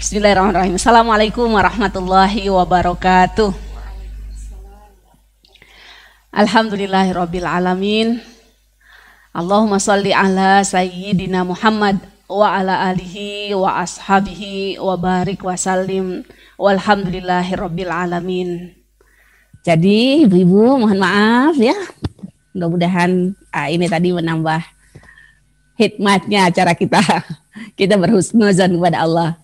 Bismillahirrahmanirrahim. Assalamualaikum warahmatullahi wabarakatuh. Alhamdulillahirabbil alamin. Allahumma shalli ala sayyidina Muhammad wa ala alihi wa ashabihi wa barik wa sallim. Walhamdulillahirabbil alamin. Jadi ibu-ibu mohon maaf ya. Mudah-mudahan ini tadi menambah hikmatnya acara kita. Kita berhusnuzon kepada Allah.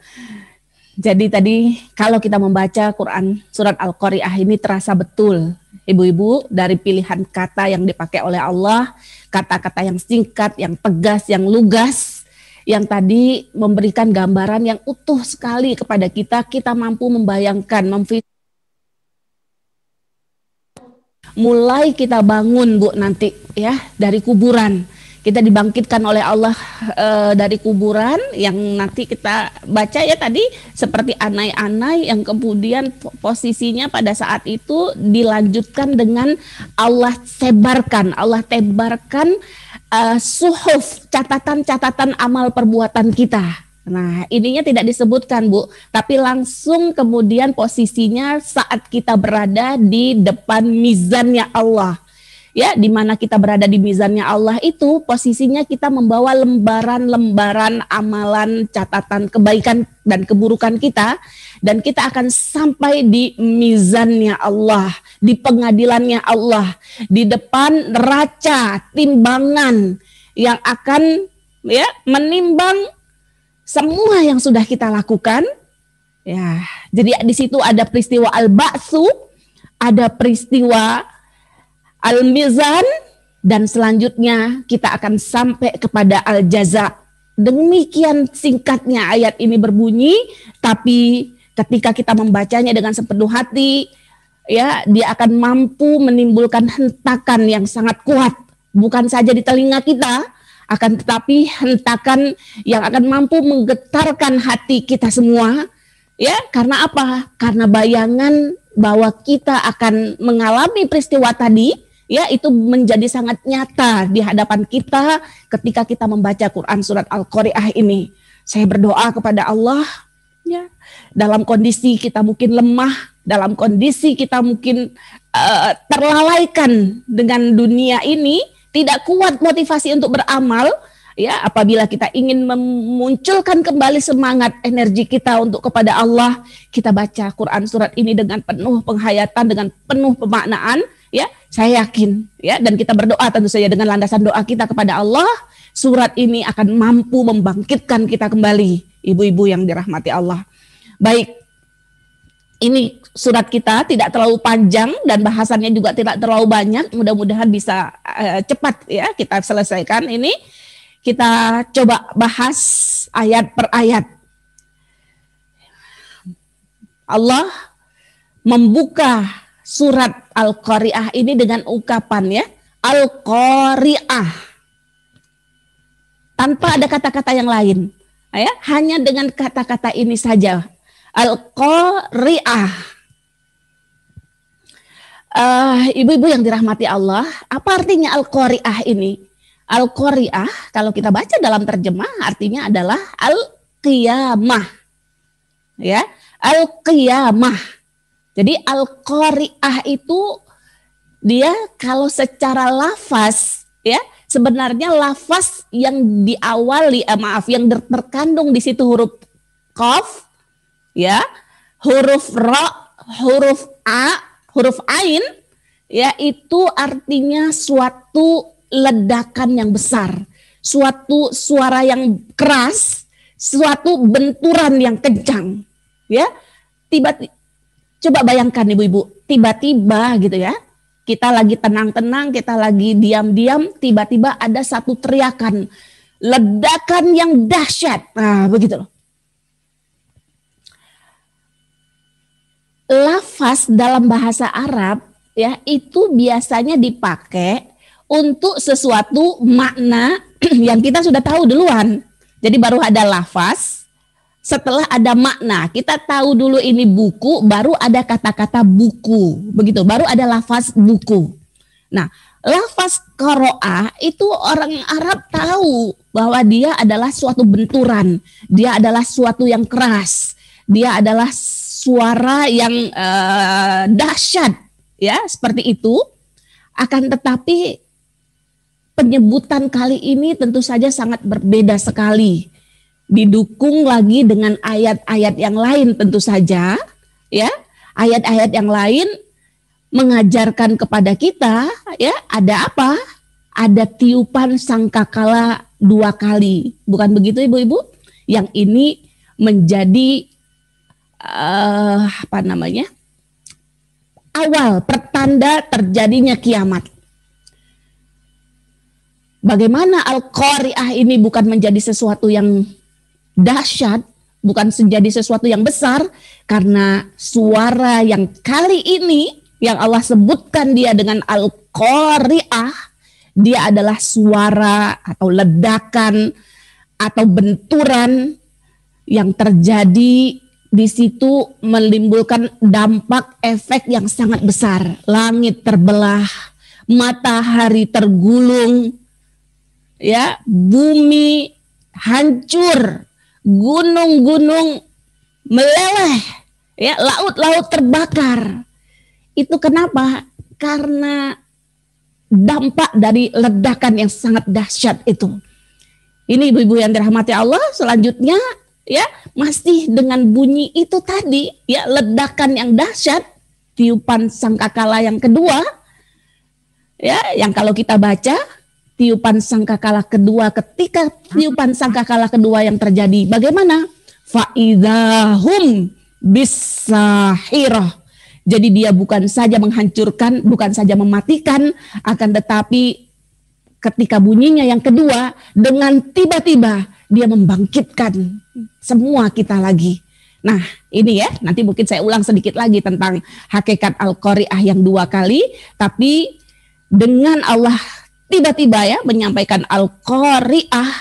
Jadi tadi kalau kita membaca Quran surat Al-Qari'ah ini terasa betul ibu-ibu dari pilihan kata yang dipakai oleh Allah, kata-kata yang singkat, yang tegas, yang lugas, yang tadi memberikan gambaran yang utuh sekali kepada kita mampu membayangkan, mulai kita bangun Bu nanti ya dari kuburan. Kita dibangkitkan oleh Allah dari kuburan yang nanti kita baca ya tadi seperti anai-anai yang kemudian posisinya pada saat itu dilanjutkan dengan Allah tebarkan suhuf, catatan-catatan amal perbuatan kita. Nah ininya tidak disebutkan Bu, tapi langsung kemudian posisinya saat kita berada di depan mizannya Allah. Ya, di mana kita berada di mizannya Allah itu posisinya kita membawa lembaran-lembaran amalan, catatan kebaikan dan keburukan kita, dan kita akan sampai di mizannya Allah, di pengadilannya Allah, di depan neraca timbangan yang akan ya menimbang semua yang sudah kita lakukan. Ya, jadi di situ ada peristiwa al-ba'tsu, ada peristiwa al-mizan, dan selanjutnya kita akan sampai kepada al-jaza. Demikian singkatnya ayat ini berbunyi, tapi ketika kita membacanya dengan sepenuh hati, ya dia akan mampu menimbulkan hentakan yang sangat kuat, bukan saja di telinga kita, akan tetapi hentakan yang akan mampu menggetarkan hati kita semua. Ya, karena apa? Karena bayangan bahwa kita akan mengalami peristiwa tadi, ya itu menjadi sangat nyata di hadapan kita ketika kita membaca Quran surat Al-Qari'ah ini. Saya berdoa kepada Allah ya, dalam kondisi kita mungkin lemah, dalam kondisi kita mungkin terlalaikan dengan dunia ini, tidak kuat motivasi untuk beramal, ya apabila kita ingin memunculkan kembali semangat energi kita untuk kepada Allah, kita baca Quran surat ini dengan penuh penghayatan, dengan penuh pemaknaan. Ya, saya yakin ya, dan kita berdoa tentu saja dengan landasan doa kita kepada Allah, surat ini akan mampu membangkitkan kita kembali, ibu-ibu yang dirahmati Allah. Baik, ini surat kita tidak terlalu panjang dan bahasannya juga tidak terlalu banyak, mudah-mudahan bisa cepat ya kita selesaikan ini. Kita coba bahas ayat per ayat. Allah membuka surat Al-Qari'ah ini dengan ungkapan ya, Al-Qari'ah. Tanpa ada kata-kata yang lain. Ya, hanya dengan kata-kata ini saja. Al-Qari'ah. Ibu-ibu yang dirahmati Allah, apa artinya Al-Qari'ah ini? Al-Qari'ah kalau kita baca dalam terjemah artinya adalah Al-Qiyamah. Ya, Al-Qiyamah. Jadi Al-Qari'ah itu dia kalau secara lafaz ya sebenarnya lafaz yang diawali yang terkandung di situ huruf qaf ya, huruf ra, huruf a, huruf ain ya, itu artinya suatu ledakan yang besar, suatu suara yang keras, suatu benturan yang kencang ya. Tiba-tiba coba bayangkan ibu-ibu, tiba-tiba gitu ya, kita lagi tenang-tenang, kita lagi diam-diam, tiba-tiba ada satu teriakan, ledakan yang dahsyat. Nah begitu loh. Lafaz dalam bahasa Arab ya itu biasanya dipakai untuk sesuatu makna yang kita sudah tahu duluan. Jadi baru ada lafaz, setelah ada makna, kita tahu dulu ini buku, baru ada kata-kata buku, begitu, baru ada lafaz buku. Nah, lafaz qara'a itu orang Arab tahu bahwa dia adalah suatu benturan, dia adalah suatu yang keras, dia adalah suara yang dahsyat, ya, seperti itu. Akan tetapi penyebutan kali ini tentu saja sangat berbeda sekali. Didukung lagi dengan ayat-ayat yang lain tentu saja, ya. Ayat-ayat yang lain mengajarkan kepada kita, ya, ada apa? Ada tiupan sangkakala 2 kali. Bukan begitu ibu-ibu? Yang ini menjadi awal pertanda terjadinya kiamat. Bagaimana Al-Qari'ah ini bukan menjadi sesuatu yang dahsyat, bukan menjadi sesuatu yang besar, karena suara yang kali ini yang Allah sebutkan dia dengan Al-Qari'ah, dia adalah suara atau ledakan atau benturan yang terjadi di situ menimbulkan dampak efek yang sangat besar. Langit terbelah, matahari tergulung, ya, bumi hancur, gunung-gunung meleleh, ya, laut-laut terbakar. Itu kenapa? Karena dampak dari ledakan yang sangat dahsyat itu. Ini ibu-ibu yang dirahmati Allah, selanjutnya, ya, masih dengan bunyi itu tadi, ya, ledakan yang dahsyat, tiupan sangkakala yang kedua, ya, yang kalau kita baca tiupan sangkakala kedua, ketika tiupan sangkakala kedua yang terjadi, bagaimana? Fa'idahum bisahirah. Jadi dia bukan saja menghancurkan, bukan saja mematikan, akan tetapi ketika bunyinya yang kedua, dengan tiba-tiba dia membangkitkan semua kita lagi. Nah, ini ya, nanti mungkin saya ulang sedikit lagi tentang hakikat Al-Qari'ah yang 2 kali, tapi dengan Allah tiba-tiba ya menyampaikan Al-Qari'ah,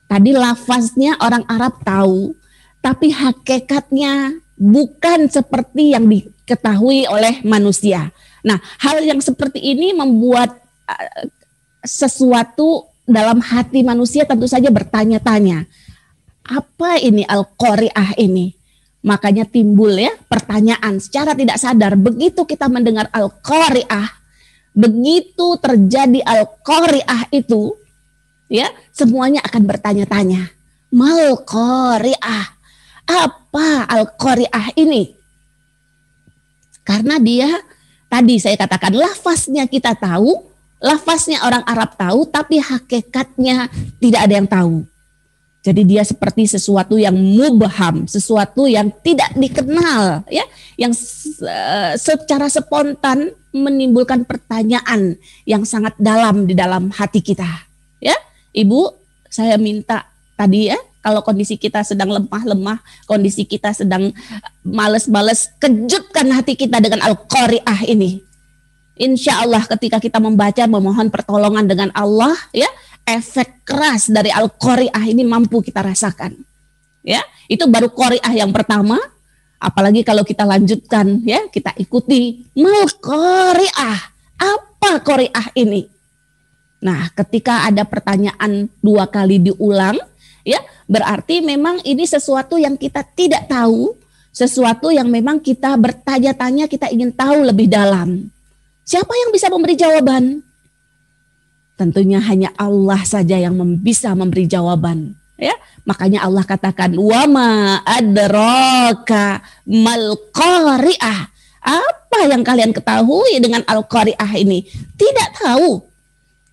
tadi lafaznya orang Arab tahu, tapi hakikatnya bukan seperti yang diketahui oleh manusia. Nah, hal yang seperti ini membuat sesuatu dalam hati manusia tentu saja bertanya-tanya, apa ini Al-Qari'ah ini? Makanya timbul ya pertanyaan secara tidak sadar, begitu kita mendengar Al-Qari'ah, begitu terjadi Al-Qari'ah itu, ya, semuanya akan bertanya-tanya, Mal Qari'ah, apa Al-Qari'ah ini? Karena dia tadi saya katakan lafaznya kita tahu, lafaznya orang Arab tahu, tapi hakikatnya tidak ada yang tahu. Jadi dia seperti sesuatu yang mubham, sesuatu yang tidak dikenal, ya, yang secara spontan menimbulkan pertanyaan yang sangat dalam di dalam hati kita. Ya, Ibu, saya minta tadi ya, kalau kondisi kita sedang lemah-lemah, kondisi kita sedang males-males, kejutkan hati kita dengan Al-Qari'ah ini. Insya Allah ketika kita membaca, memohon pertolongan dengan Allah, ya, efek keras dari Al-Qari'ah ini mampu kita rasakan. Ya, itu baru Qari'ah yang pertama. Apalagi kalau kita lanjutkan, ya, kita ikuti Mal Qari'ah. Apa Qari'ah ini? Nah, ketika ada pertanyaan 2 kali diulang, ya, berarti memang ini sesuatu yang kita tidak tahu, sesuatu yang memang kita bertanya-tanya, kita ingin tahu lebih dalam. Siapa yang bisa memberi jawaban? Tentunya hanya Allah saja yang bisa memberi jawaban. Ya, makanya Allah katakan, wa ma adraka mal qari'ah. Apa yang kalian ketahui dengan Al-Qari'ah ini? Tidak tahu.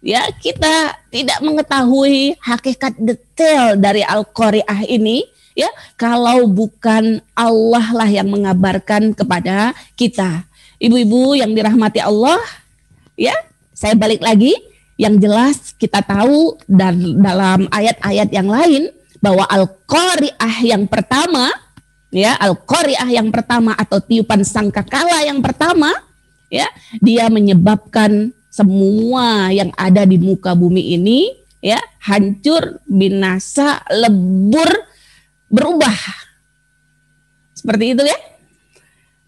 Ya, kita tidak mengetahui hakikat detail dari Al-Qari'ah ini, ya, kalau bukan Allah lah yang mengabarkan kepada kita. Ibu-ibu yang dirahmati Allah, ya, saya balik lagi, yang jelas kita tahu dan dalam ayat-ayat yang lain bahwa Al-Qari'ah yang pertama, ya, Al-Qari'ah yang pertama atau tiupan sangkakala yang pertama, ya, dia menyebabkan semua yang ada di muka bumi ini, ya, hancur, binasa, lebur, berubah. Seperti itu ya.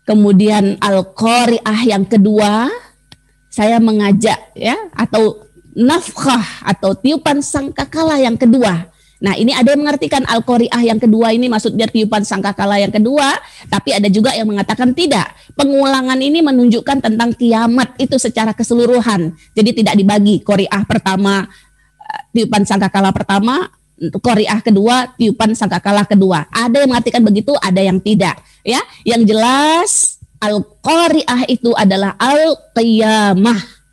Kemudian Al-Qari'ah yang kedua, saya mengajak ya, atau nafkhah atau tiupan sangkakala yang kedua. Nah, ini ada yang mengartikan Al-Qari'ah yang kedua ini maksudnya tiupan sangkakala yang kedua, tapi ada juga yang mengatakan tidak. Pengulangan ini menunjukkan tentang kiamat itu secara keseluruhan. Jadi tidak dibagi Qari'ah pertama, tiupan sangkakala pertama, Qari'ah kedua, tiupan sangkakala kedua. Ada yang mengartikan begitu, ada yang tidak. Ya, yang jelas Al-Qari'ah itu adalah Al-Qiyamah.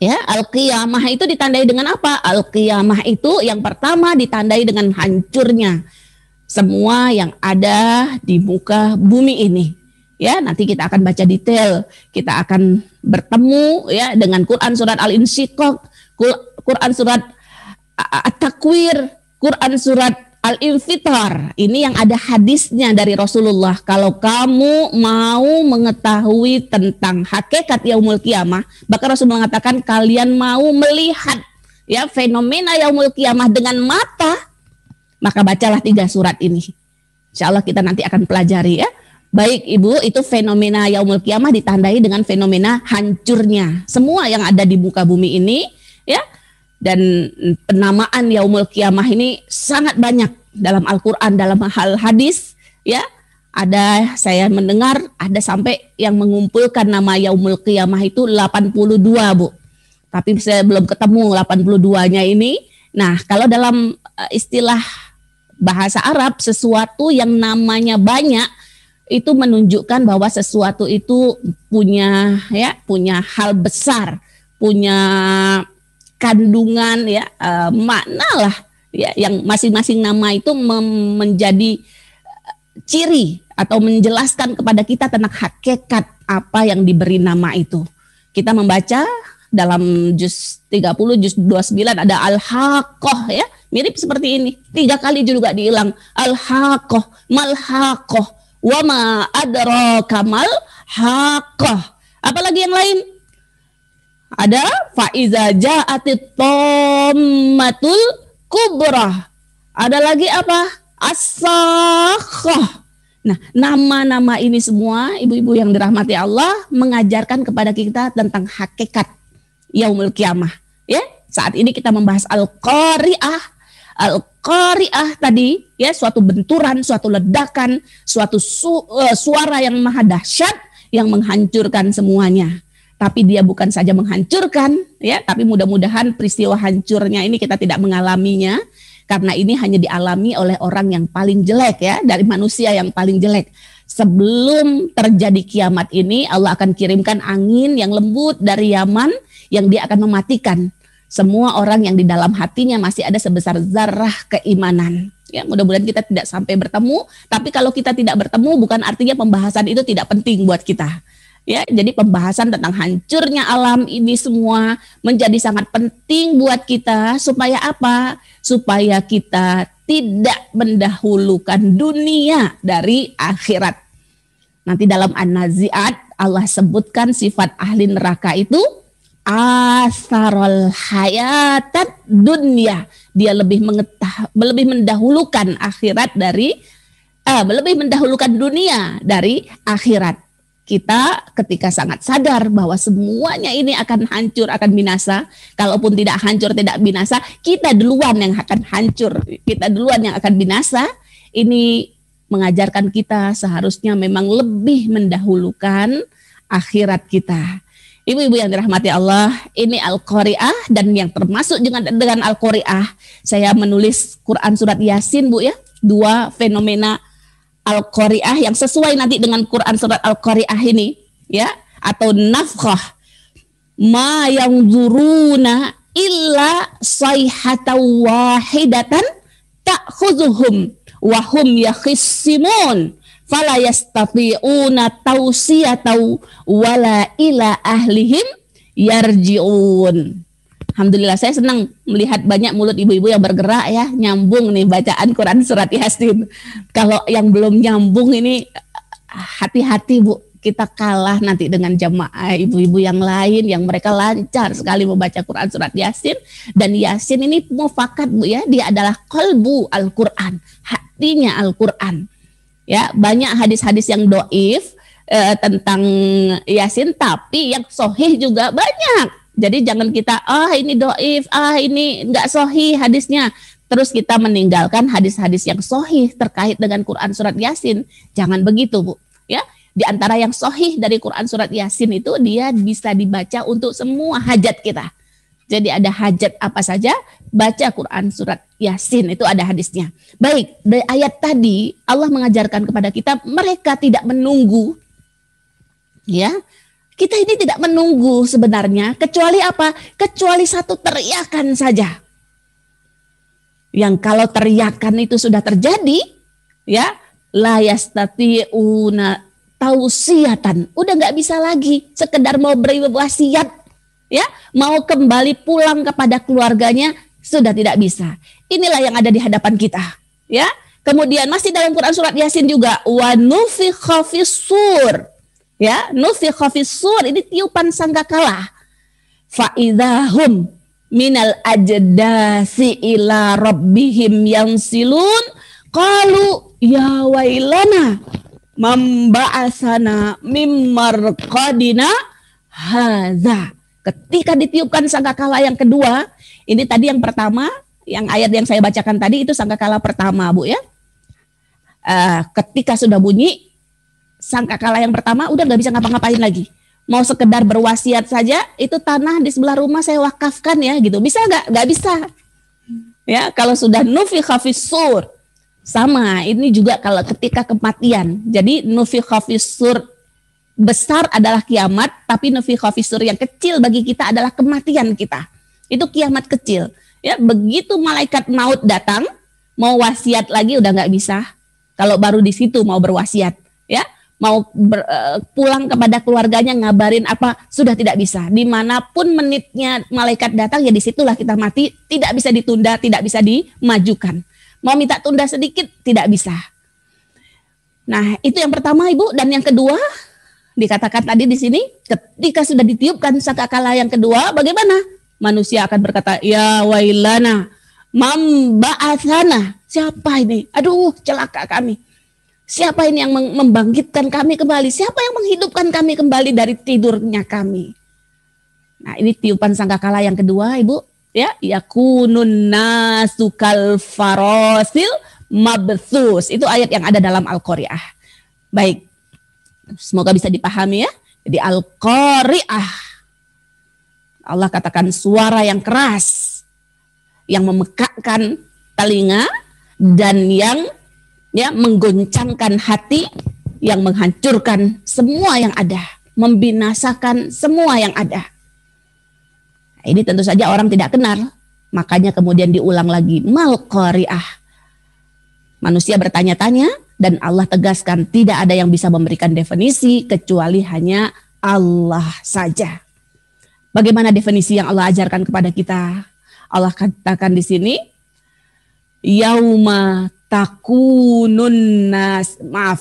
Ya, Al-Qiyamah itu ditandai dengan apa? Al-Qiyamah itu yang pertama ditandai dengan hancurnya semua yang ada di muka bumi ini. Ya, nanti kita akan baca detail. Kita akan bertemu ya dengan Quran surat Al-Insyiqaq, Quran surat At-Takwir, Quran surat Al-Infitar. Ini yang ada hadisnya dari Rasulullah. Kalau kamu mau mengetahui tentang hakikat yaumul kiamah, bahkan Rasul mengatakan kalian mau melihat ya fenomena yaumul kiamah dengan mata, maka bacalah 3 surat ini. Insya Allah kita nanti akan pelajari ya. Baik Ibu, itu fenomena yaumul kiamah ditandai dengan fenomena hancurnya semua yang ada di muka bumi ini ya. Dan penamaan yaumul kiamah ini sangat banyak dalam Al-Quran, dalam hal hadis ya. Ada, saya mendengar ada sampai yang mengumpulkan nama yaumul kiamah itu 82 Bu. Tapi saya belum ketemu 82-nya ini. Nah, kalau dalam istilah bahasa Arab, sesuatu yang namanya banyak itu menunjukkan bahwa sesuatu itu punya hal besar, punya kandungan ya makna lah ya, yang masing-masing nama itu menjadi ciri atau menjelaskan kepada kita tentang hakikat apa yang diberi nama itu. Kita membaca dalam juz 30, juz 29 ada Al-Haqqah ya, mirip seperti ini. 3 kali juga diulang Al-Haqqah, Mal-Haqqah, wa ma adraka mal haqqah. Apalagi yang lain? Ada faiza ja'atit tammatul kubra. Ada lagi apa? As-sakhah. Nah, nama-nama ini semua ibu-ibu yang dirahmati Allah mengajarkan kepada kita tentang hakikat yaumul kiamah. Ya, saat ini kita membahas Al-Qari'ah. Al-Qari'ah tadi ya, suatu benturan, suatu ledakan, suatu suara yang maha dahsyat yang menghancurkan semuanya. Tapi dia bukan saja menghancurkan ya, tapi mudah-mudahan peristiwa hancurnya ini kita tidak mengalaminya, karena ini hanya dialami oleh orang yang paling jelek ya, dari manusia yang paling jelek. Sebelum terjadi kiamat ini, Allah akan kirimkan angin yang lembut dari Yaman yang dia akan mematikan semua orang yang di dalam hatinya masih ada sebesar zarah keimanan. Ya, mudah-mudahan kita tidak sampai bertemu, tapi kalau kita tidak bertemu bukan artinya pembahasan itu tidak penting buat kita. Ya, jadi pembahasan tentang hancurnya alam ini semua menjadi sangat penting buat kita supaya apa? Supaya kita tidak mendahulukan dunia dari akhirat. Nanti dalam An-Nazi'at Allah sebutkan sifat ahli neraka itu asarul hayatat dunia. Dia lebih mendahulukan akhirat dari lebih mendahulukan dunia dari akhirat. Kita ketika sangat sadar bahwa semuanya ini akan hancur, akan binasa. Kalaupun tidak hancur, tidak binasa, kita duluan yang akan hancur, kita duluan yang akan binasa. Ini mengajarkan kita seharusnya memang lebih mendahulukan akhirat kita. Ibu-ibu yang dirahmati Allah, ini Al-Qari'ah, dan yang termasuk dengan Al-Qari'ah, saya menulis Quran surat Yasin Bu ya, 2 fenomena Al-Qari'ah yang sesuai nanti dengan Quran surat Al-Qari'ah ini ya, atau nafkhah. Ma yanzuruna illa sayhatan wahidatan ta'khuzuhum wa hum yakhissimun fala yastati'una tawsiyatan wala ila ahlihim yarji'un. Alhamdulillah, saya senang melihat banyak mulut ibu-ibu yang bergerak ya, nyambung nih bacaan Quran surat Yasin. Kalau yang belum nyambung ini hati-hati Bu, kita kalah nanti dengan jamaah ibu-ibu yang lain yang mereka lancar sekali membaca Quran surat Yasin. Dan Yasin ini mufakat Bu ya, dia adalah qalbu Al-Quran, hatinya Al-Quran. Ya, banyak hadis-hadis yang doif tentang Yasin, tapi yang sahih juga banyak. Jadi jangan kita ini doif, ini enggak sahih hadisnya. Terus kita meninggalkan hadis-hadis yang sahih terkait dengan Quran surat Yasin. Jangan begitu, Bu. Ya, di antara yang sahih dari Quran surat Yasin itu dia bisa dibaca untuk semua hajat kita. Jadi ada hajat apa saja, baca Quran surat Yasin, itu ada hadisnya. Baik, dari ayat tadi Allah mengajarkan kepada kita mereka tidak menunggu. Ya. Kita ini tidak menunggu sebenarnya, kecuali apa? Kecuali satu teriakan saja. Yang kalau teriakan itu sudah terjadi, ya, la yastati'una tausiyatan. Udah nggak bisa lagi sekedar mau beri wasiat, ya, mau kembali pulang kepada keluarganya, sudah tidak bisa. Inilah yang ada di hadapan kita, ya. Kemudian masih dalam Quran surat Yasin juga, wa nufikha fis-sur. Ya, nufikha fis-sur, ini tiupan sangkakala. Fa idzahum minal ajdasi ila rabbihim yansilun qalu ya wailana mamba'asana mimmarqadina hadza. Ketika ditiupkan sangkakala yang kedua, ini tadi yang pertama, yang ayat yang saya bacakan tadi itu sangkakala pertama, Bu, ya. Ketika sudah bunyi sangkakala yang pertama, udah nggak bisa ngapa-ngapain lagi. Mau sekedar berwasiat saja, itu tanah di sebelah rumah saya wakafkan ya, gitu. Bisa nggak? Nggak bisa. Ya, kalau sudah nufikha fis-sur, sama. Ini juga kalau ketika kematian. Jadi nufikha fis-sur besar adalah kiamat, tapi nufikha fis-sur yang kecil bagi kita adalah kematian kita. Itu kiamat kecil. Ya, begitu malaikat maut datang, mau wasiat lagi udah nggak bisa. Kalau baru di situ mau berwasiat, ya. Mau pulang kepada keluarganya ngabarin apa sudah tidak bisa. Dimanapun menitnya malaikat datang ya disitulah kita mati, tidak bisa ditunda, tidak bisa dimajukan. Mau minta tunda sedikit tidak bisa. Nah itu yang pertama Ibu, dan yang kedua dikatakan tadi di sini ketika sudah ditiupkan sangkakala yang kedua bagaimana? Manusia akan berkata ya wailana mamba'atsana, siapa ini? Aduh celaka kami. Siapa ini yang membangkitkan kami kembali? Siapa yang menghidupkan kami kembali dari tidurnya kami? Nah, ini tiupan sangkakala yang kedua, Ibu. Ya, yakunun nasu kal farasil mabthus. Itu ayat yang ada dalam Al-Qari'ah. Baik. Semoga bisa dipahami ya. Jadi Al-Qari'ah. Allah katakan suara yang keras yang memekakkan telinga dan yang menggoncangkan hati, yang menghancurkan semua yang ada, membinasakan semua yang ada. Nah, ini tentu saja orang tidak kenal, makanya kemudian diulang lagi, mal qari'ah. Manusia bertanya-tanya dan Allah tegaskan tidak ada yang bisa memberikan definisi kecuali hanya Allah saja. Bagaimana definisi yang Allah ajarkan kepada kita? Allah katakan di sini, yauma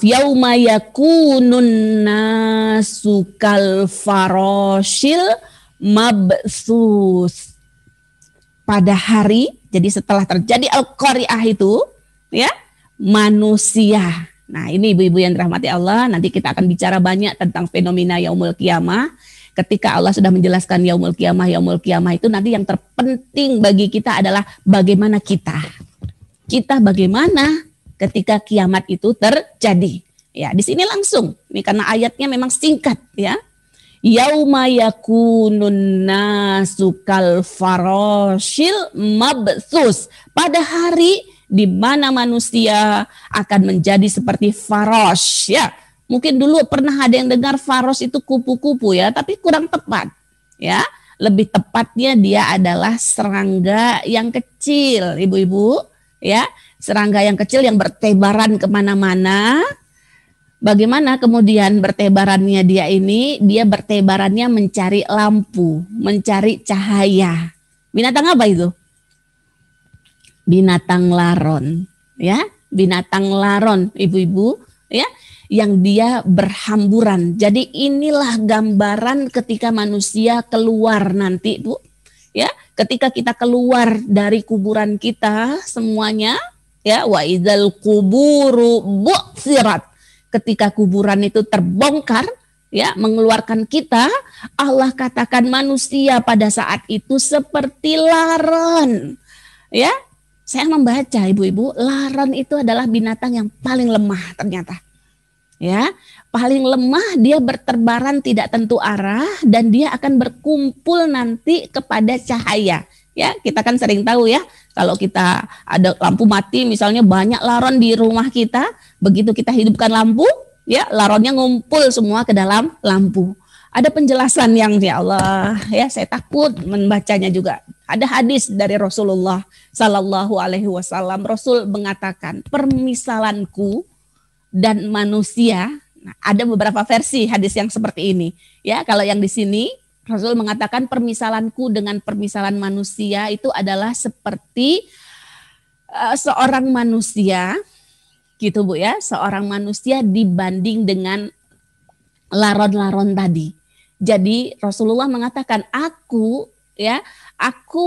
yauma yakunun nasu kal farashil mabthus. Pada hari, jadi setelah terjadi Al-Qari'ah itu, ya, manusia. Nah, ini ibu-ibu yang dirahmati Allah, nanti kita akan bicara banyak tentang fenomena yaumul qiyamah. Ketika Allah sudah menjelaskan yaumul qiyamah itu nanti yang terpenting bagi kita adalah bagaimana kita bagaimana ketika kiamat itu terjadi. Ya, di sini langsung. Ini karena ayatnya memang singkat ya. Yauma yakunun nasu kal farashil mabthus. Pada hari di mana manusia akan menjadi seperti farash ya. Mungkin dulu pernah ada yang dengar farash itu kupu-kupu ya, tapi kurang tepat. Ya, lebih tepatnya dia adalah serangga yang kecil, ibu-ibu. Ya, serangga yang kecil yang bertebaran kemana-mana. Bagaimana kemudian bertebarannya dia ini? Dia bertebarannya mencari lampu, mencari cahaya. Binatang apa itu? Binatang laron, ya, binatang laron, ibu-ibu, ya, yang dia berhamburan. Jadi inilah gambaran ketika manusia keluar nanti, Bu. Ya, ketika kita keluar dari kuburan kita semuanya, ya, wa idzal quburu bu'tsirat. Ketika kuburan itu terbongkar, ya, mengeluarkan kita, Allah katakan manusia pada saat itu seperti laron. Ya, saya membaca ibu-ibu, laron itu adalah binatang yang paling lemah ternyata. Ya, paling lemah, dia berterbaran tidak tentu arah dan dia akan berkumpul nanti kepada cahaya. Ya, kita kan sering tahu ya, kalau kita ada lampu mati misalnya banyak laron di rumah kita, begitu kita hidupkan lampu, ya laronnya ngumpul semua ke dalam lampu. Ada penjelasan yang ya Allah, ya saya takut membacanya juga. Ada hadis dari Rasulullah Sallallahu Alaihi Wasallam. Rasul mengatakan permisalanku dan manusia. Nah, ada beberapa versi hadis yang seperti ini. Ya, kalau yang di sini Rasul mengatakan permisalanku dengan permisalan manusia itu adalah seperti seorang manusia, gitu Bu ya, seorang manusia dibanding dengan laron-laron tadi. Jadi Rasulullah mengatakan aku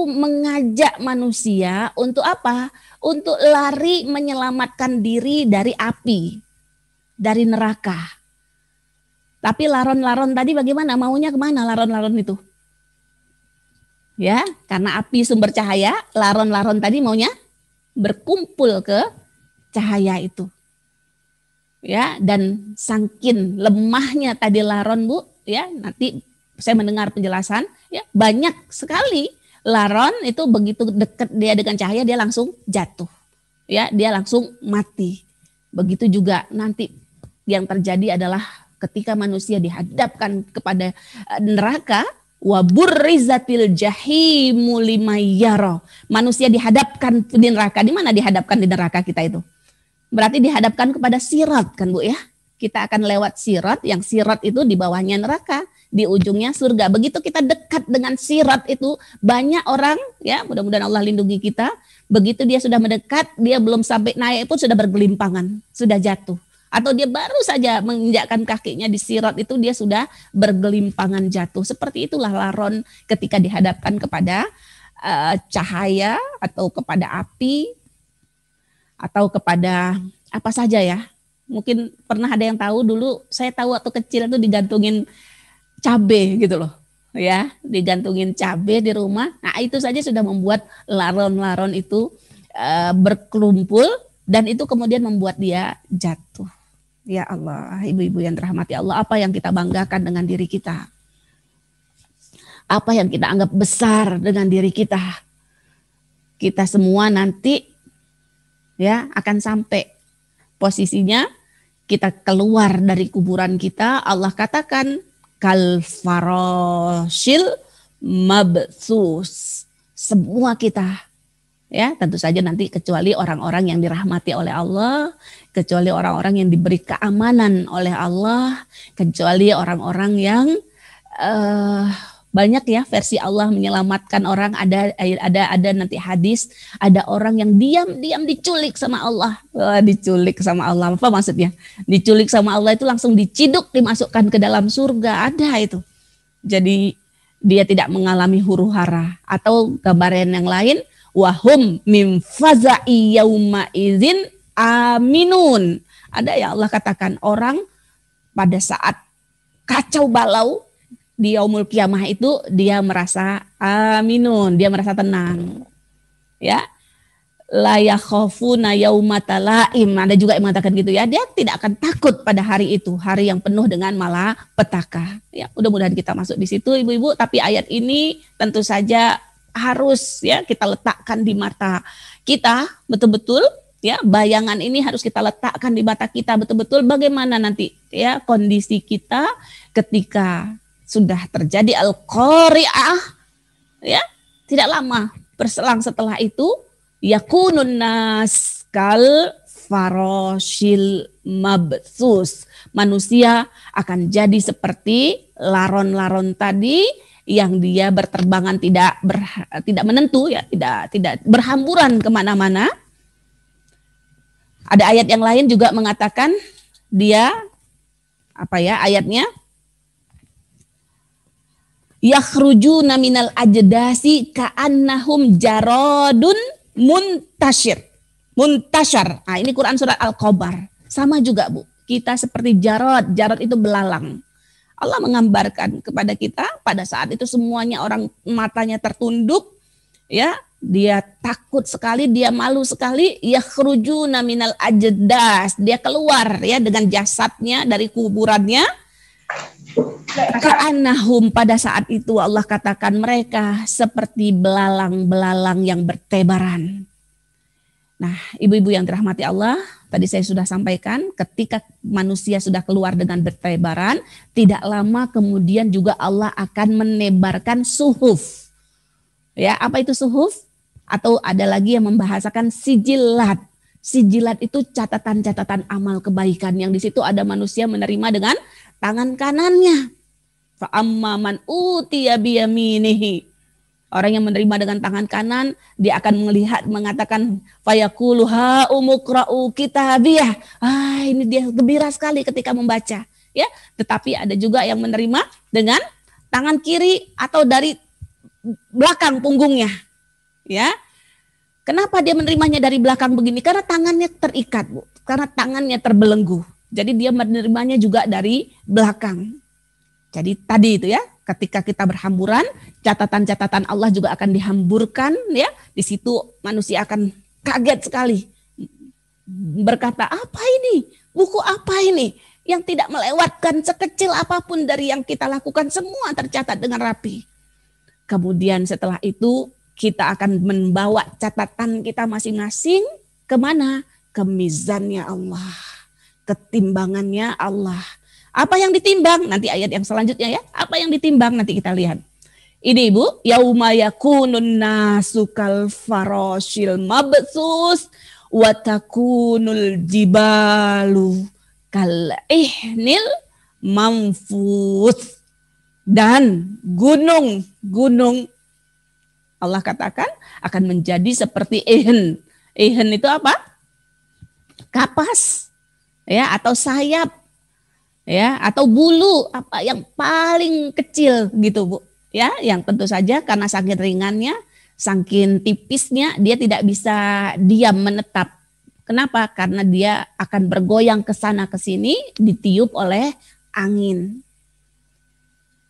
mengajak manusia untuk apa? Untuk lari menyelamatkan diri dari api, dari neraka. Tapi laron-laron tadi bagaimana? Maunya kemana laron-laron itu? Ya, karena api sumber cahaya, laron-laron tadi maunya berkumpul ke cahaya itu. Ya, dan saking lemahnya tadi laron Bu, ya, nanti saya mendengar penjelasan, ya, banyak sekali laron itu begitu dekat dia dengan cahaya dia langsung jatuh. Ya, dia langsung mati. Begitu juga nanti yang terjadi adalah ketika manusia dihadapkan kepada neraka, wa burrizatil jahimu liman yara. Manusia dihadapkan di neraka. Di mana dihadapkan di neraka kita itu? Berarti dihadapkan kepada sirat kan Bu ya. Kita akan lewat sirat, yang sirat itu di bawahnya neraka, di ujungnya surga. Begitu kita dekat dengan sirat itu, banyak orang, ya mudah-mudahan Allah lindungi kita, begitu dia sudah mendekat, dia belum sampai naik pun sudah bergelimpangan, sudah jatuh. Atau dia baru saja menginjakkan kakinya di sirat itu dia sudah bergelimpangan jatuh. Seperti itulah laron ketika dihadapkan kepada cahaya atau kepada api atau kepada apa saja ya. Mungkin pernah ada yang tahu dulu, saya tahu waktu kecil itu digantungin cabe gitu loh. Ya, digantungin cabe di rumah. Nah, itu saja sudah membuat laron-laron itu berkelumpul dan itu kemudian membuat dia jatuh. Ya Allah, ibu-ibu yang dirahmati Allah, apa yang kita banggakan dengan diri kita? Apa yang kita anggap besar dengan diri kita? Kita semua nanti ya akan sampai posisinya kita keluar dari kuburan kita, Allah katakan kal faroshil mabsus. Semua kita, ya tentu saja nanti kecuali orang-orang yang dirahmati oleh Allah, kecuali orang-orang yang diberi keamanan oleh Allah, kecuali orang-orang yang banyak ya versi Allah menyelamatkan orang. Ada nanti hadis, ada orang yang diam-diam diculik sama Allah. Wah, diculik sama Allah, apa maksudnya? Diculik sama Allah itu langsung diciduk, dimasukkan ke dalam surga, ada itu. Jadi dia tidak mengalami huru hara. Atau gambaran yang lain, wahum mim faza'i yauma idzin aminun. Ada ya Allah katakan orang pada saat kacau balau di yaumul kiamah itu dia merasa aminun, dia merasa tenang. Ya. La yakhafuna yaumata laim. Ada juga yang mengatakan gitu ya, dia tidak akan takut pada hari itu, hari yang penuh dengan malapetaka. Ya, mudah-mudahan kita masuk di situ ibu-ibu, tapi ayat ini tentu saja harus ya kita letakkan di mata kita betul-betul ya, bayangan ini harus kita letakkan di mata kita betul-betul bagaimana nanti ya kondisi kita ketika sudah terjadi al-qari'ah ya, tidak lama berselang setelah itu yakunun nas kal faroshil mabsus. Manusia akan jadi seperti laron-laron tadi yang dia berterbangan tidak menentu ya, tidak berhamburan kemana-mana. Ada ayat yang lain juga mengatakan dia apa ya ayatnya, yakhrujuna minal ajdasi ka'annahum jaradun muntashar. Nah, ini Quran surat Al-Qabar. Sama juga Bu, kita seperti jarad. Jarad itu belalang. Allah menggambarkan kepada kita pada saat itu semuanya orang matanya tertunduk, ya, dia takut sekali, dia malu sekali, yakhrujuna minal ajdas, dia keluar ya dengan jasadnya dari kuburannya. Ka'annahum, pada saat itu Allah katakan mereka seperti belalang-belalang yang bertebaran. Nah, ibu-ibu yang dirahmati Allah, tadi saya sudah sampaikan, ketika manusia sudah keluar dengan bertebaran, tidak lama kemudian juga Allah akan menebarkan suhuf. Ya, apa itu suhuf? Atau ada lagi yang membahasakan sijilat. Sijilat itu catatan-catatan amal kebaikan yang di situ ada manusia menerima dengan tangan kanannya. Fa amma man utiya biyaminihi. Orang yang menerima dengan tangan kanan, dia akan melihat, mengatakan, fayaqulu ha umuqra'u kitabiyah. Ini dia gembira sekali ketika membaca. Ya, tetapi ada juga yang menerima dengan tangan kiri atau dari belakang punggungnya. Ya, kenapa dia menerimanya dari belakang begini? Karena tangannya terikat, Bu. Karena tangannya terbelenggu. Jadi dia menerimanya juga dari belakang. Jadi tadi itu ya, ketika kita berhamburan, catatan-catatan Allah juga akan dihamburkan ya. Di situ manusia akan kaget sekali. Berkata, apa ini? Buku apa ini? Yang tidak melewatkan sekecil apapun dari yang kita lakukan, semua tercatat dengan rapi. Kemudian setelah itu kita akan membawa catatan kita masing-masing kemana? Ke mizannya Allah, ketimbangannya Allah. Apa yang ditimbang? Nanti ayat yang selanjutnya ya. Apa yang ditimbang nanti kita lihat. Ini Ibu, yauma yakunun nasu kal farashil mabsus wa takunul jibalu kal ihnil manfus. Dan gunung Allah katakan akan menjadi seperti ihan. Ihan itu apa? Kapas ya, atau sayap ya, atau bulu apa yang paling kecil gitu Bu ya, yang tentu saja karena saking ringannya, saking tipisnya dia tidak bisa diam menetap. Kenapa? Karena dia akan bergoyang ke sana ke sini ditiup oleh angin.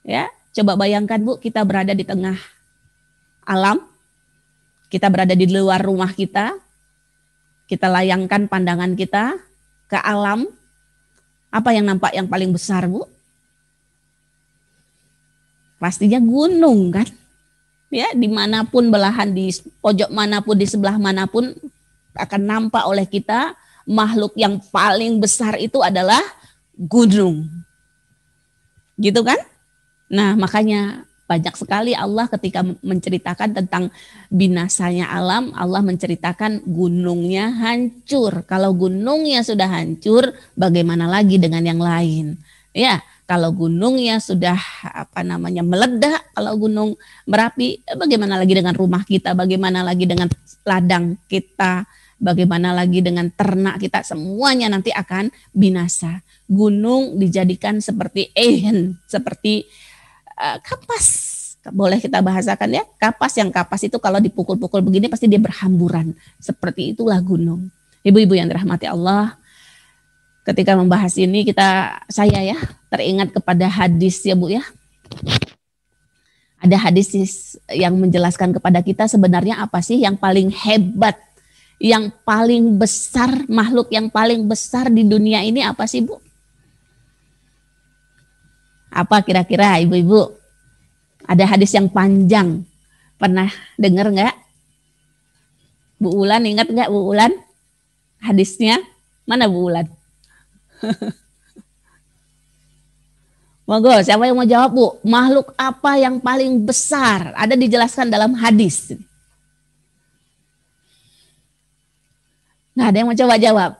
Ya, coba bayangkan Bu, kita berada di tengah alam, kita berada di luar rumah kita layangkan pandangan kita ke alam. Apa yang nampak yang paling besar Bu? Pastinya gunung kan? Ya, dimanapun belahan, di pojok manapun, di sebelah manapun akan nampak oleh kita makhluk yang paling besar itu adalah gunung. Gitu kan? Nah, makanya banyak sekali Allah ketika menceritakan tentang binasanya alam, Allah menceritakan gunungnya hancur. Kalau gunungnya sudah hancur, bagaimana lagi dengan yang lain? Ya, kalau gunungnya sudah meledak, kalau gunung Merapi, bagaimana lagi dengan rumah kita? Bagaimana lagi dengan ladang kita? Bagaimana lagi dengan ternak kita? Semuanya nanti akan binasa. Gunung dijadikan seperti seperti kapas, boleh kita bahasakan ya, kapas. Yang kapas itu kalau dipukul-pukul begini pasti dia berhamburan. Seperti itulah gunung. Ibu-ibu yang dirahmati Allah, ketika membahas ini saya ya teringat kepada hadis ya Bu ya. Ada hadis yang menjelaskan kepada kita sebenarnya apa sih yang paling hebat, yang paling besar, makhluk yang paling besar di dunia ini apa sih Bu? Apa kira-kira ibu-ibu? Ada hadis yang panjang. Pernah dengar nggak? Bu Ulan ingat nggak Bu Ulan? Hadisnya? Mana Bu Ulan? Monggo, siapa yang mau jawab Bu? Makhluk apa yang paling besar? Ada dijelaskan dalam hadis. Nah, ada yang mau coba jawab?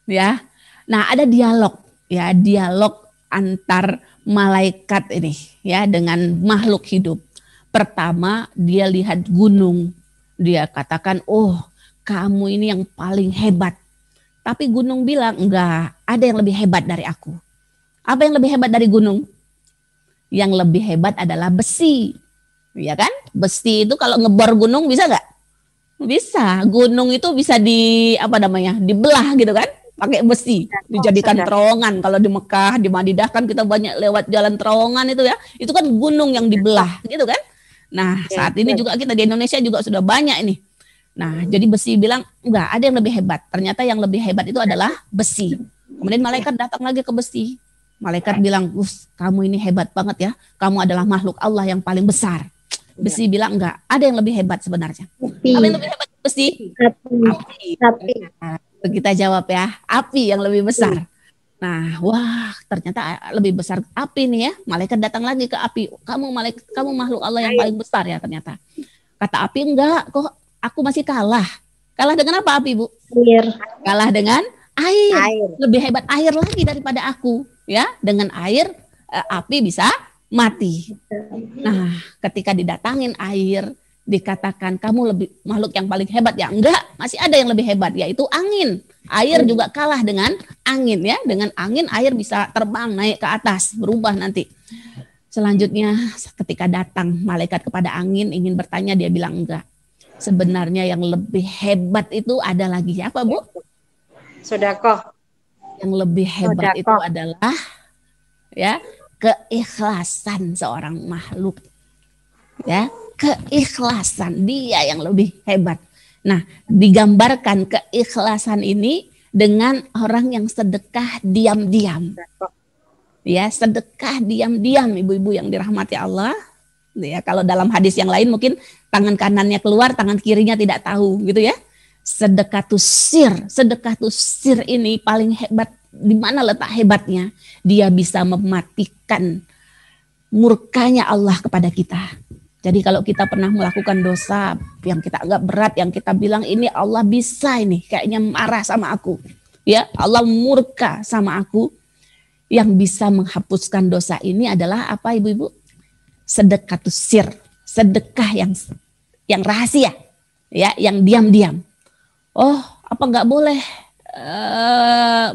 Ya. Nah, ada dialog. Ya, dialog antar malaikat ini ya dengan makhluk hidup. Pertama dia lihat gunung, dia katakan, oh kamu ini yang paling hebat. Tapi gunung bilang, enggak, ada yang lebih hebat dari aku. Apa yang lebih hebat dari gunung? Yang lebih hebat adalah besi, ya kan? Besi itu kalau ngebor gunung bisa nggak? Bisa. Gunung itu bisa dibelah gitu kan? pakai besi, dijadikan terowongan. Kalau di Mekah, di Madinah kan kita banyak lewat jalan terowongan itu ya. Itu kan gunung yang dibelah, gitu kan. Nah, saat ini juga kita di Indonesia juga sudah banyak ini. Nah, jadi besi bilang, enggak, ada yang lebih hebat. Ternyata yang lebih hebat itu adalah besi. Kemudian malaikat datang lagi ke besi. Malaikat bilang, kamu ini hebat banget ya. Kamu adalah makhluk Allah yang paling besar. Besi bilang, enggak, ada yang lebih hebat sebenarnya. Apa yang lebih hebat besi? Api. Nah, kita jawab ya, api yang lebih besar. Nah, wah, ternyata lebih besar api nih ya. Malaikat datang lagi ke api. Kamu makhluk Allah yang paling besar ya ternyata. Kata api, enggak, kok aku masih kalah. Kalah dengan apa api, Bu? Air. Kalah dengan air. Lebih hebat air lagi daripada aku. Ya, dengan air api bisa mati. Nah, ketika didatangin air, dikatakan kamu lebih makhluk yang paling hebat ya. Enggak, masih ada yang lebih hebat, yaitu angin. Air juga kalah dengan angin ya. Dengan angin air bisa terbang naik ke atas, berubah nanti. Selanjutnya ketika datang malaikat kepada angin ingin bertanya, dia bilang enggak. Sebenarnya yang lebih hebat itu ada lagi apa, Bu? Sedekah. Yang lebih hebat itu adalah ya keikhlasan seorang makhluk. Ya, keikhlasan dia yang lebih hebat. Nah, digambarkan keikhlasan ini dengan orang yang sedekah diam-diam. Ya, sedekah diam-diam, ibu-ibu yang dirahmati Allah. Ya, kalau dalam hadis yang lain mungkin tangan kanannya keluar, tangan kirinya tidak tahu, gitu ya. Sedekatus sir ini paling hebat. Di mana letak hebatnya? Dia bisa mematikan murkanya Allah kepada kita. Jadi kalau kita pernah melakukan dosa yang kita anggap berat, yang kita bilang ini Allah bisa ini, kayaknya marah sama aku. Ya, Allah murka sama aku. Yang bisa menghapuskan dosa ini adalah apa, ibu-ibu? Sedekatus sir, sedekah yang rahasia, ya, yang diam-diam. Oh, apa nggak boleh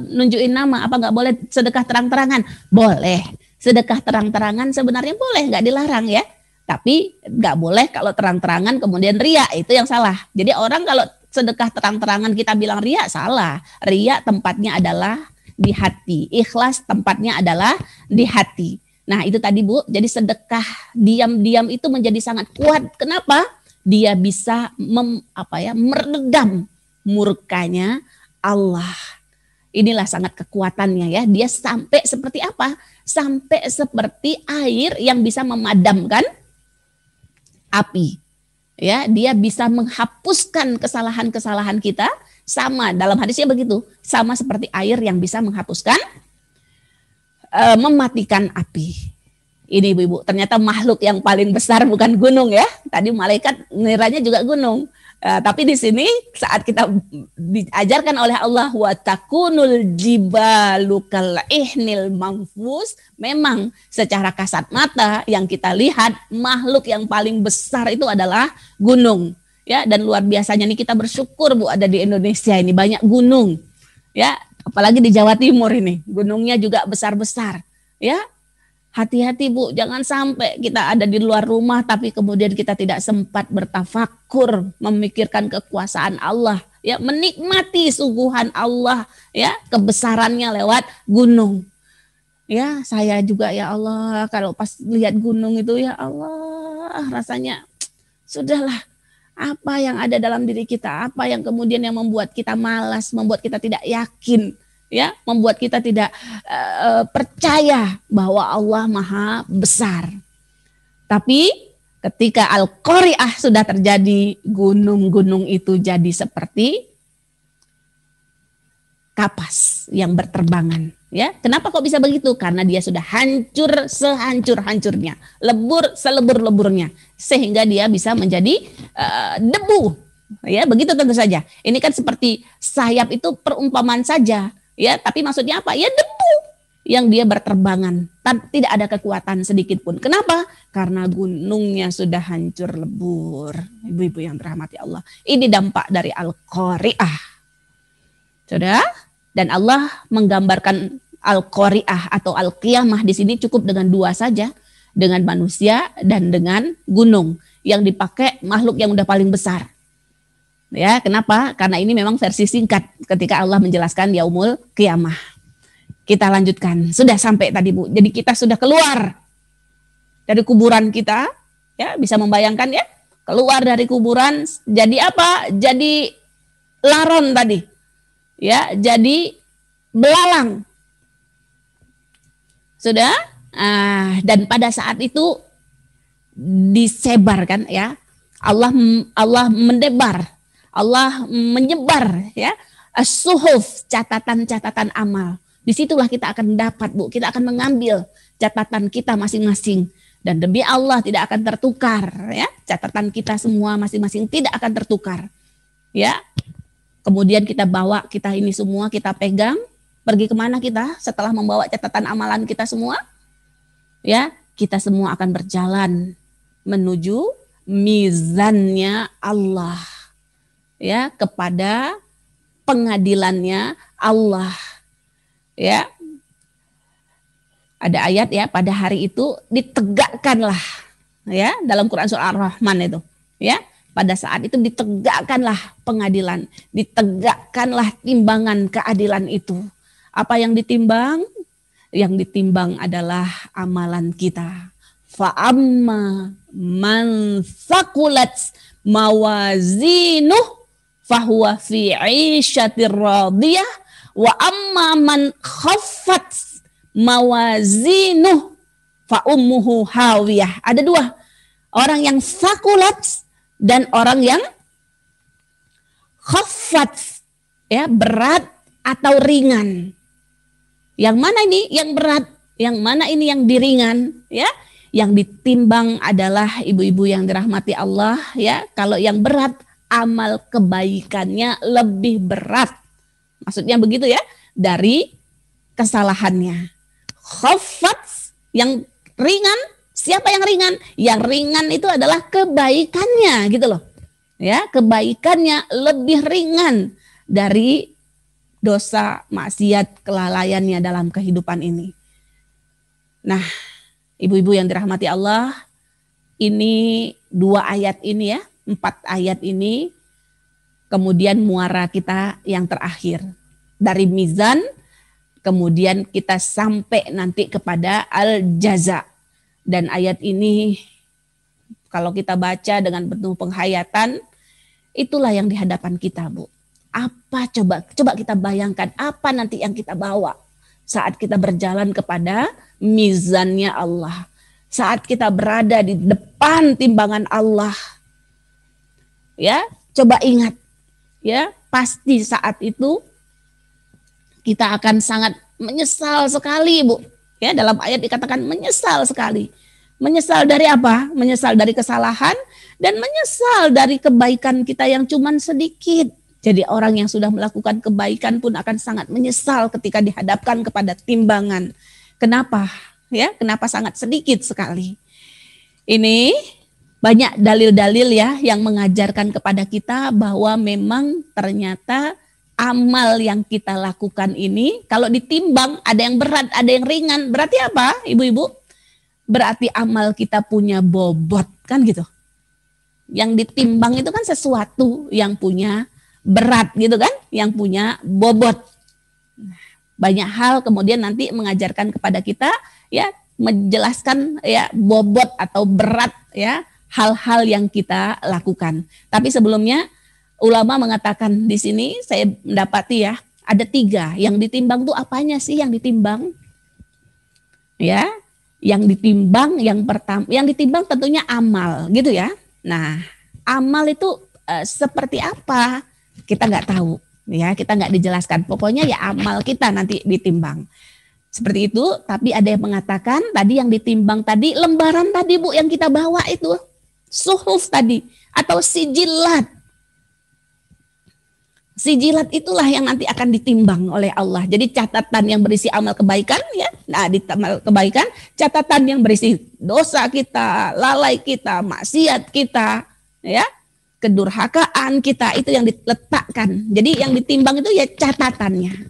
nunjukin nama? Apa nggak boleh sedekah terang-terangan? Boleh. Sedekah terang-terangan sebenarnya boleh, nggak dilarang ya. Tapi nggak boleh kalau terang-terangan kemudian ria, itu yang salah. Jadi orang kalau sedekah terang-terangan kita bilang ria, salah. Ria tempatnya adalah di hati. Ikhlas tempatnya adalah di hati. Nah itu tadi, Bu, jadi sedekah diam-diam itu menjadi sangat kuat. Kenapa? Dia bisa meredam murkanya Allah. Inilah sangat kekuatannya ya. Dia sampai seperti apa? Sampai seperti air yang bisa memadamkan api. Ya, dia bisa menghapuskan kesalahan-kesalahan kita, sama dalam hadisnya begitu, sama seperti air yang bisa menghapuskan mematikan api. Ini ibu-ibu, ternyata makhluk yang paling besar bukan gunung ya. Tadi malaikat ngiranya juga gunung. Tapi di sini saat kita diajarkan oleh Allah wa takunul jibalu kal ihnil manfus, memang secara kasat mata yang kita lihat makhluk yang paling besar itu adalah gunung. Ya, dan luar biasanya nih kita bersyukur, Bu, ada di Indonesia ini banyak gunung. Ya, apalagi di Jawa Timur ini, gunungnya juga besar-besar. Ya, hati-hati, Bu, jangan sampai kita ada di luar rumah tapi kemudian kita tidak sempat bertafakur, memikirkan kekuasaan Allah, ya, menikmati suguhan Allah, ya, kebesarannya lewat gunung. Ya, saya juga ya Allah, kalau pas lihat gunung itu ya Allah, rasanya sudahlah, apa yang ada dalam diri kita, apa yang kemudian yang membuat kita malas, membuat kita tidak yakin, ya, membuat kita tidak percaya bahwa Allah Maha Besar. Tapi ketika Al-Qari'ah sudah terjadi, gunung-gunung itu jadi seperti kapas yang berterbangan. Ya, kenapa kok bisa begitu? Karena dia sudah hancur sehancur-hancurnya, lebur selebur-leburnya, sehingga dia bisa menjadi debu. Ya, begitu tentu saja. Ini kan seperti sayap itu perumpamaan saja. Ya, tapi maksudnya apa? Ya debu yang dia berterbangan, tidak ada kekuatan sedikit pun. Kenapa? Karena gunungnya sudah hancur lebur. Ibu-ibu yang dirahmati Allah. Ini dampak dari Al-Qari'ah. Sudah? Dan Allah menggambarkan Al-Qari'ah atau Al-Qiyamah di sini cukup dengan dua saja, dengan manusia dan dengan gunung yang dipakai makhluk yang udah paling besar. Ya, kenapa? Karena ini memang versi singkat ketika Allah menjelaskan yaumul qiyamah. Kita lanjutkan. Sudah sampai tadi, Bu. Jadi kita sudah keluar dari kuburan kita, ya, bisa membayangkan ya? Keluar dari kuburan jadi apa? Jadi laron tadi. Ya, jadi belalang. Sudah? Dan pada saat itu disebarkan ya. Allah mendebar, Allah menyebar ya as-suhuf, catatan-catatan amal. Disitulah kita akan dapat, Bu, kita akan mengambil catatan kita masing-masing, dan demi Allah tidak akan tertukar ya, catatan kita semua masing-masing tidak akan tertukar ya. Kemudian kita bawa, kita ini semua kita pegang, pergi kemana kita setelah membawa catatan amalan kita semua ya, kita semua akan berjalan menuju mizannya Allah ya, kepada pengadilannya Allah ya. Ada ayat ya, pada hari itu ditegakkanlah ya, dalam Quran surah Ar-Rahman itu ya, pada saat itu ditegakkanlah pengadilan, ditegakkanlah timbangan keadilan itu. Apa yang ditimbang? Yang ditimbang adalah amalan kita. Fa'amma man thaqulat mawazinuh fahuwa fi 'isyatir radiyah wa amma man khaffat mawazinuh fa ummuhu hawiyah. Ada dua, orang yang thaqulat dan orang yang khaffat ya, berat atau ringan. Yang mana ini yang berat, yang mana ini yang diringan ya? Yang ditimbang adalah ibu-ibu yang dirahmati Allah ya. Kalau yang berat, amal kebaikannya lebih berat. Maksudnya begitu ya, dari kesalahannya. Khaffat yang ringan, siapa yang ringan? Yang ringan itu adalah kebaikannya gitu loh. Ya, kebaikannya lebih ringan dari dosa, maksiat, kelalaiannya dalam kehidupan ini. Nah, ibu-ibu yang dirahmati Allah, ini 2 ayat ini ya, 4 ayat ini, kemudian muara kita yang terakhir. Dari mizan, kemudian kita sampai nanti kepada al-jaza. Dan ayat ini, kalau kita baca dengan penuh penghayatan, itulah yang di hadapan kita, Bu. Apa coba kita bayangkan, apa nanti yang kita bawa saat kita berjalan kepada mizannya Allah, saat kita berada di depan timbangan Allah ya. Coba ingat ya, pasti saat itu kita akan sangat menyesal sekali, Bu ya. Dalam ayat dikatakan menyesal sekali. Menyesal dari apa? Menyesal dari kesalahan dan menyesal dari kebaikan kita yang cuman sedikit. Jadi orang yang sudah melakukan kebaikan pun akan sangat menyesal ketika dihadapkan kepada timbangan. Kenapa? Ya, kenapa sangat sedikit sekali? Ini banyak dalil-dalil ya yang mengajarkan kepada kita bahwa memang ternyata amal yang kita lakukan ini kalau ditimbang ada yang berat, ada yang ringan. Berarti apa, ibu-ibu? Berarti amal kita punya bobot, kan gitu. Yang ditimbang itu kan sesuatu yang punya berat gitu kan, yang punya bobot. Banyak hal kemudian nanti mengajarkan kepada kita ya, menjelaskan ya bobot atau berat ya hal-hal yang kita lakukan. Tapi sebelumnya ulama mengatakan di sini saya mendapati ya ada 3 yang ditimbang tuh. Apanya sih yang ditimbang? Ya, yang ditimbang yang pertama, yang ditimbang tentunya amal gitu ya. Nah, amal itu seperti apa? Kita nggak tahu ya, kita nggak dijelaskan. Pokoknya ya amal kita nanti ditimbang. Seperti itu, tapi ada yang mengatakan tadi yang ditimbang tadi lembaran tadi, Bu, yang kita bawa itu. Suhuf tadi atau sijilat. Sijilat itulah yang nanti akan ditimbang oleh Allah. Jadi catatan yang berisi amal kebaikan ya. Nah, di amal kebaikan, catatan yang berisi dosa kita, lalai kita, maksiat kita, ya. Kedurhakaan kita, itu yang diletakkan. Jadi yang ditimbang itu ya catatannya.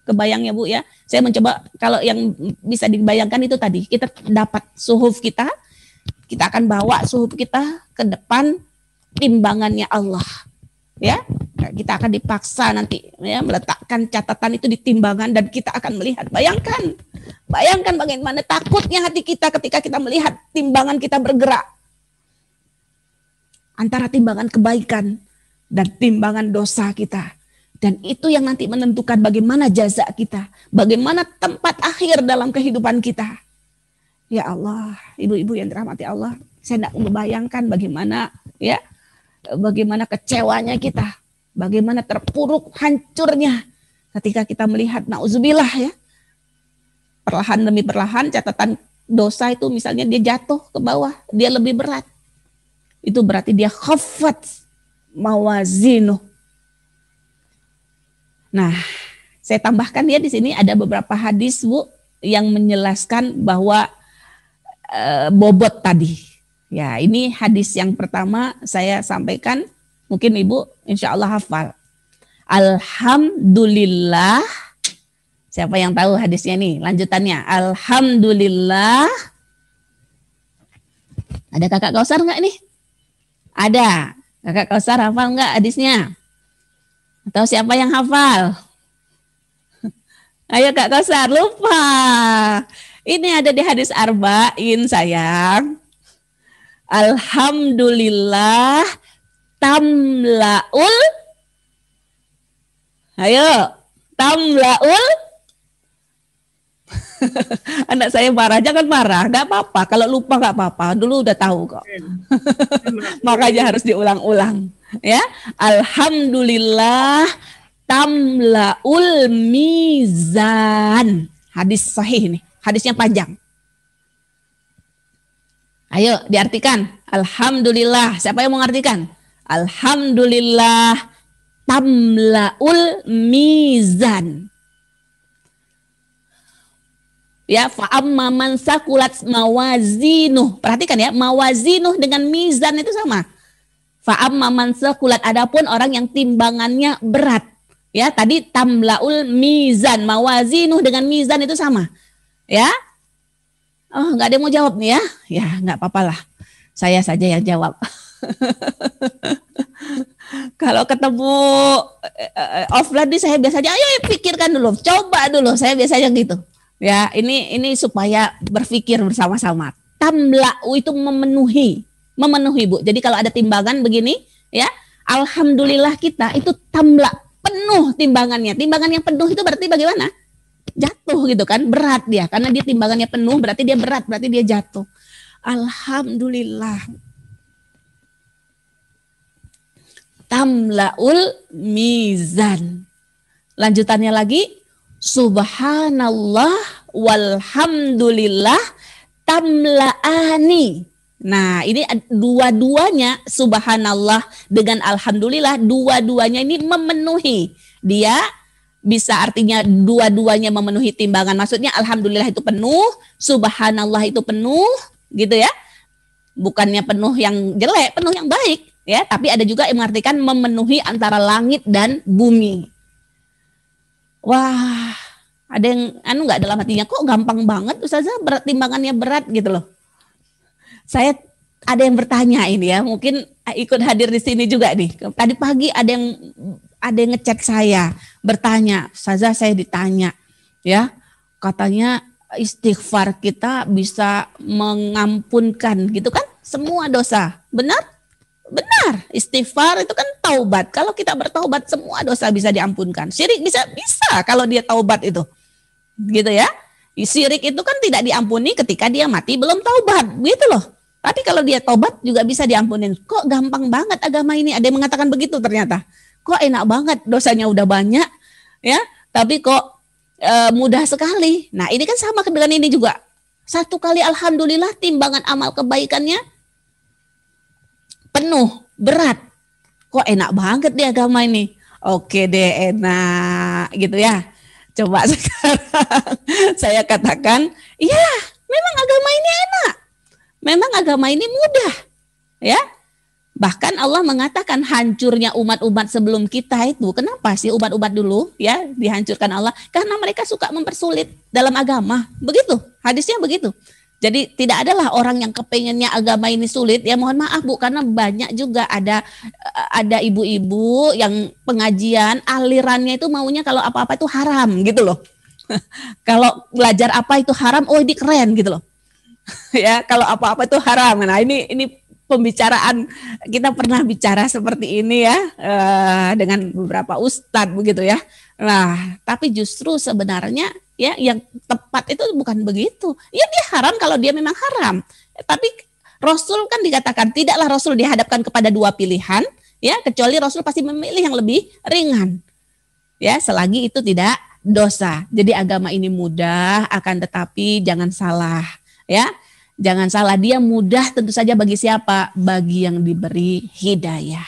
Kebayang ya, Bu ya. Saya mencoba kalau yang bisa dibayangkan itu tadi. Kita dapat suhuf kita akan bawa suhuf kita ke depan timbangannya Allah. ya. Kita akan dipaksa nanti ya meletakkan catatan itu di timbangan dan kita akan melihat. Bayangkan bagaimana takutnya hati kita ketika kita melihat timbangan kita bergerak antara timbangan kebaikan dan timbangan dosa kita. Dan itu yang nanti menentukan bagaimana jaza kita, bagaimana tempat akhir dalam kehidupan kita. Ya Allah, ibu-ibu yang dirahmati Allah, saya tidak membayangkan bagaimana kecewanya kita, bagaimana terpuruk hancurnya ketika kita melihat nauzubillah ya. Perlahan demi perlahan catatan dosa itu misalnya dia jatuh ke bawah, dia lebih berat. Itu berarti dia khaffat mawazinuh. Nah, saya tambahkan ya di sini ada beberapa hadis Bu yang menjelaskan bahwa bobot tadi. Ya, ini hadis yang pertama saya sampaikan, mungkin Ibu insya Allah hafal. Alhamdulillah. Siapa yang tahu hadisnya nih? Lanjutannya. Alhamdulillah. Ada kakak Kausar nggak nih? Ada. Kakak Kausar hafal nggak hadisnya? Atau siapa yang hafal? Ayo Kak Kausar, lupa. Ini ada di hadis arba'in sayang. Alhamdulillah tamlaul. Ayo, tamlaul. Anak saya marah, jangan marah, gak apa-apa. Kalau lupa gak apa-apa, dulu udah tahu kok. Makanya harus diulang-ulang. Ya, alhamdulillah tamlaul mizan. Hadis sahih nih, hadisnya panjang. Ayo diartikan. Alhamdulillah. Siapa yang mau mengartikan? Alhamdulillah tamlaul mizan. Ya, fa'amma man sakulat mawazinuh. Perhatikan ya, mawazinuh dengan mizan itu sama. Fa'amma man sakulat, adapun orang yang timbangannya berat. Ya, tadi tamlaul mizan, mawazinuh dengan mizan itu sama. Ya. Oh, nggak ada yang mau jawab nih ya? Ya, nggak apa-apa lah. Saya saja yang jawab. Kalau ketemu offline saya biasanya, ayo pikirkan dulu, coba dulu. Saya biasanya gitu. Ya, ini supaya berpikir bersama-sama. Tamla'u itu memenuhi Bu. Jadi kalau ada timbangan begini, ya, alhamdulillah kita itu tamla, penuh timbangannya. Timbangan yang penuh itu berarti bagaimana? Jatuh gitu kan, berat dia. Karena dia timbangannya penuh, berarti dia berat, berarti dia jatuh. Alhamdulillah. Tamla'ul mizan. Lanjutannya lagi, subhanallah walhamdulillah tamla'ani. Nah, ini dua-duanya, subhanallah dengan alhamdulillah, dua-duanya ini memenuhi. Dia bisa artinya dua-duanya memenuhi timbangan. Maksudnya alhamdulillah itu penuh, subhanallah itu penuh, gitu ya. Bukannya penuh yang jelek, penuh yang baik, ya. Tapi ada juga yang mengartikan memenuhi antara langit dan bumi. Wah, ada yang nggak dalam hatinya, kok gampang banget Ustazah, berat timbangannya berat gitu loh. Saya ada yang bertanya ini ya, mungkin ikut hadir di sini juga nih. Tadi pagi ada yang ngechat saya, bertanya, Ustazah saya ditanya, ya, katanya istighfar kita bisa mengampunkan gitu kan semua dosa. Benar? Benar. Istighfar itu kan taubat. Kalau kita bertaubat semua dosa bisa diampunkan. Syirik bisa kalau dia taubat itu. Gitu ya. Syirik itu kan tidak diampuni ketika dia mati belum taubat, gitu loh. Tapi kalau dia taubat juga bisa diampunin. Kok gampang banget agama ini? Ada yang mengatakan begitu ternyata. Kok enak banget, dosanya udah banyak, ya. Tapi kok mudah sekali. Nah, ini kan sama dengan ini juga. Satu kali alhamdulillah timbangan amal kebaikannya penuh, berat. Kok enak banget di agama ini? Oke deh, enak gitu ya. Coba sekarang saya katakan, iya, memang agama ini enak. Memang agama ini mudah, ya. Bahkan Allah mengatakan hancurnya umat-umat sebelum kita itu. Kenapa sih umat-umat dulu ya dihancurkan Allah? Karena mereka suka mempersulit dalam agama. Begitu, hadisnya begitu. Jadi tidak adalah orang yang kepengennya agama ini sulit, ya mohon maaf Bu, karena banyak juga ada ibu-ibu yang pengajian alirannya itu maunya kalau apa-apa itu haram gitu loh. Kalau belajar apa itu haram, oh ini keren gitu loh. Ya, kalau apa-apa itu haram. Nah, ini pembicaraan kita pernah bicara seperti ini ya dengan beberapa ustadz begitu ya. Nah, tapi justru sebenarnya ya yang tepat itu bukan begitu. Ya dia haram kalau dia memang haram. Tapi Rasul kan dikatakan tidaklah Rasul dihadapkan kepada dua pilihan, ya kecuali Rasul pasti memilih yang lebih ringan. Ya, selagi itu tidak dosa. Jadi agama ini mudah, akan tetapi jangan salah, ya. Jangan salah, dia mudah tentu saja bagi siapa? Bagi yang diberi hidayah.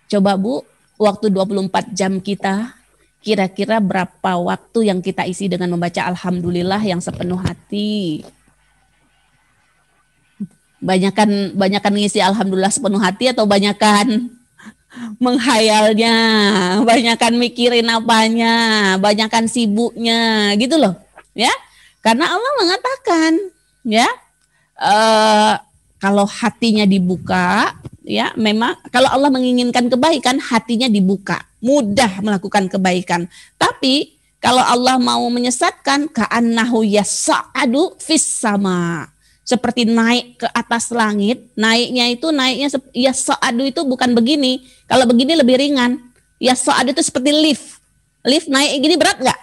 Coba Bu, waktu 24 jam kita, kira-kira berapa waktu yang kita isi dengan membaca Alhamdulillah yang sepenuh hati? Banyakan ngisi Alhamdulillah sepenuh hati atau banyakan menghayalnya, banyakan mikirin apanya, banyakan sibuknya, gitu loh, ya. Karena Allah mengatakan, ya, kalau hatinya dibuka, ya, memang kalau Allah menginginkan kebaikan, hatinya dibuka, mudah melakukan kebaikan. Tapi kalau Allah mau menyesatkan, ka'annahu yas'adu fis sama, seperti naik ke atas langit. Naiknya yas'adu itu bukan begini. Kalau begini lebih ringan. Yas'adu itu seperti lift. Lift naik gini berat nggak?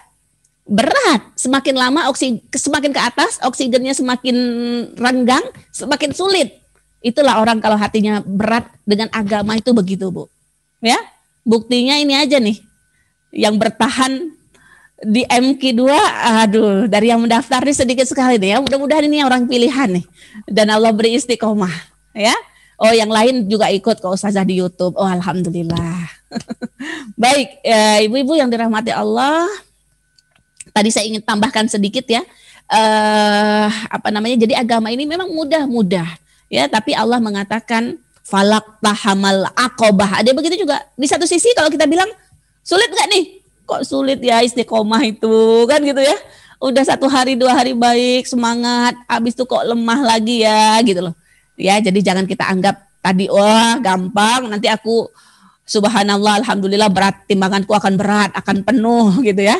Berat. Semakin lama semakin ke atas, oksigennya semakin renggang, semakin sulit. Itulah orang kalau hatinya berat dengan agama itu begitu, Bu. Ya, buktinya ini aja nih. Yang bertahan di MQ2, aduh, dari yang mendaftar ini sedikit sekali nih ya. Mudah-mudahan ini orang pilihan nih. Dan Allah beri istiqomah, ya. Oh, yang lain juga ikut ke ustazah di YouTube. Oh, alhamdulillah. Baik, ibu-ibu yang dirahmati Allah. Tadi saya ingin tambahkan sedikit ya, jadi agama ini memang mudah-mudah ya, tapi Allah mengatakan falak tahamal aqobah. Ada begitu juga. Di satu sisi kalau kita bilang sulit nggak nih? Kok sulit ya istiqomah itu kan gitu ya? Udah 1 hari 2 hari baik semangat, habis itu kok lemah lagi ya gitu loh. Ya jadi jangan kita anggap tadi wah gampang, nanti aku subhanallah alhamdulillah berat, timbanganku akan berat, akan penuh gitu ya.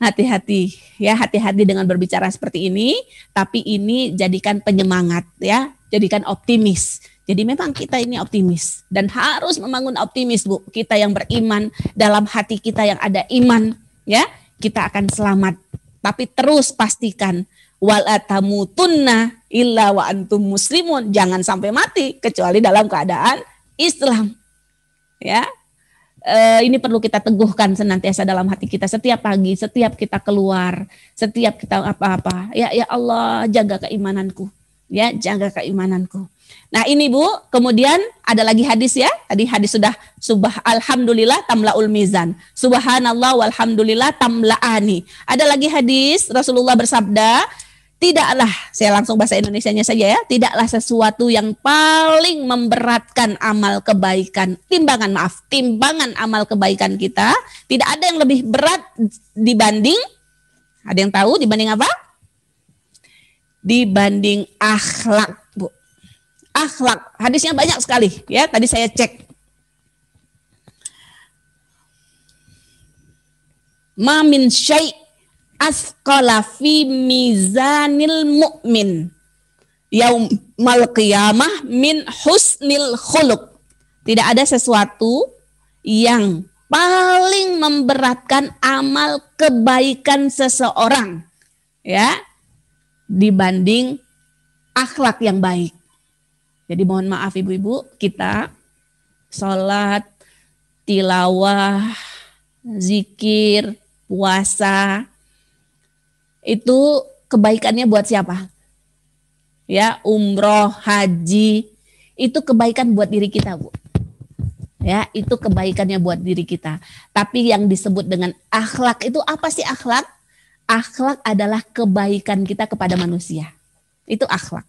Hati-hati ya, hati-hati dengan berbicara seperti ini, tapi ini jadikan penyemangat ya, jadikan optimis. Jadi memang kita ini optimis dan harus membangun optimis Bu. Kita yang beriman, dalam hati kita yang ada iman ya, kita akan selamat. Tapi terus pastikan wala tamutunna illa wa antum muslimun, jangan sampai mati kecuali dalam keadaan Islam. Ya. Ini perlu kita teguhkan senantiasa dalam hati kita setiap pagi, setiap kita keluar, setiap kita apa-apa. Ya Allah, jaga keimananku. Ya, jaga keimananku. Nah, ini Bu, kemudian ada lagi hadis ya. Tadi hadis sudah alhamdulillah tamlaul mizan. Subhanallah walhamdulillah tamlaani. Ada lagi hadis Rasulullah bersabda, tidaklah, saya langsung bahasa Indonesianya saja ya, tidaklah sesuatu yang paling memberatkan amal kebaikan, timbangan amal kebaikan kita, tidak ada yang lebih berat dibanding, ada yang tahu dibanding apa? Dibanding akhlak, Bu. Akhlak, hadisnya banyak sekali ya, tadi saya cek. Ma min syai' asqala fi mizanil mu'min yaumal qiyamah min husnil khuluq. Tidak ada sesuatu yang paling memberatkan amal kebaikan seseorang ya dibanding akhlak yang baik. Jadi mohon maaf ibu-ibu, kita sholat, tilawah, zikir, puasa, itu kebaikannya buat siapa? Ya, umroh, haji, itu kebaikan buat diri kita, Bu. Ya, itu kebaikannya buat diri kita. Tapi yang disebut dengan akhlak itu apa sih akhlak? Akhlak adalah kebaikan kita kepada manusia. Itu akhlak.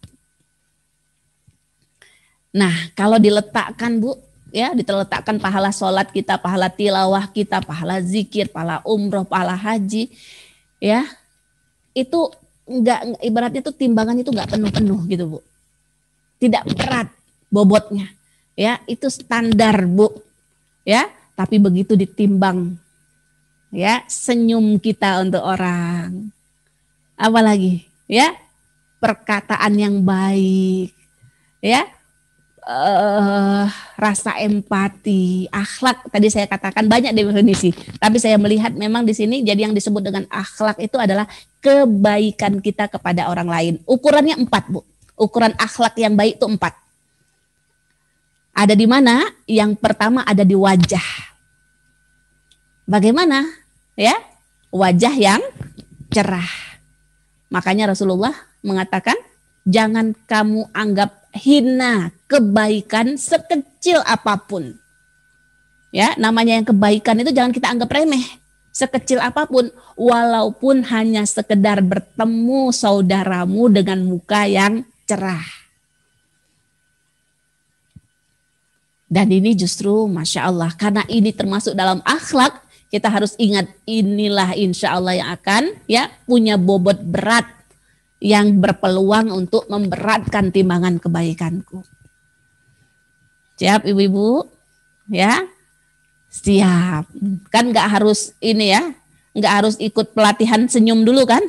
Nah, kalau diletakkan, Bu, ya, diletakkan pahala sholat kita, pahala tilawah kita, pahala zikir, pahala umroh, pahala haji, ya, itu enggak, ibaratnya tuh timbangannya itu enggak penuh-penuh gitu Bu. Tidak berat bobotnya. Ya, itu standar Bu. Ya, tapi begitu ditimbang ya senyum kita untuk orang. Apalagi ya perkataan yang baik. Ya, rasa empati, akhlak tadi saya katakan banyak definisi, tapi saya melihat memang di sini jadi yang disebut dengan akhlak itu adalah kebaikan kita kepada orang lain. Ukurannya 4 Bu. Ukuran akhlak yang baik itu 4. Ada di mana? Yang pertama ada di wajah. Bagaimana? Ya, wajah yang cerah. Makanya Rasulullah mengatakan, jangan kamu anggap hina kebaikan sekecil apapun. Ya, namanya yang kebaikan itu jangan kita anggap remeh. Sekecil apapun, walaupun hanya sekedar bertemu saudaramu dengan muka yang cerah. Dan ini justru Masya Allah, karena ini termasuk dalam akhlak, kita harus ingat inilah insya Allah yang akan ya punya bobot berat yang berpeluang untuk memberatkan timbangan kebaikanku. Siap ibu-ibu? Ya, siap. Kan nggak harus ini ya, nggak harus ikut pelatihan senyum dulu kan?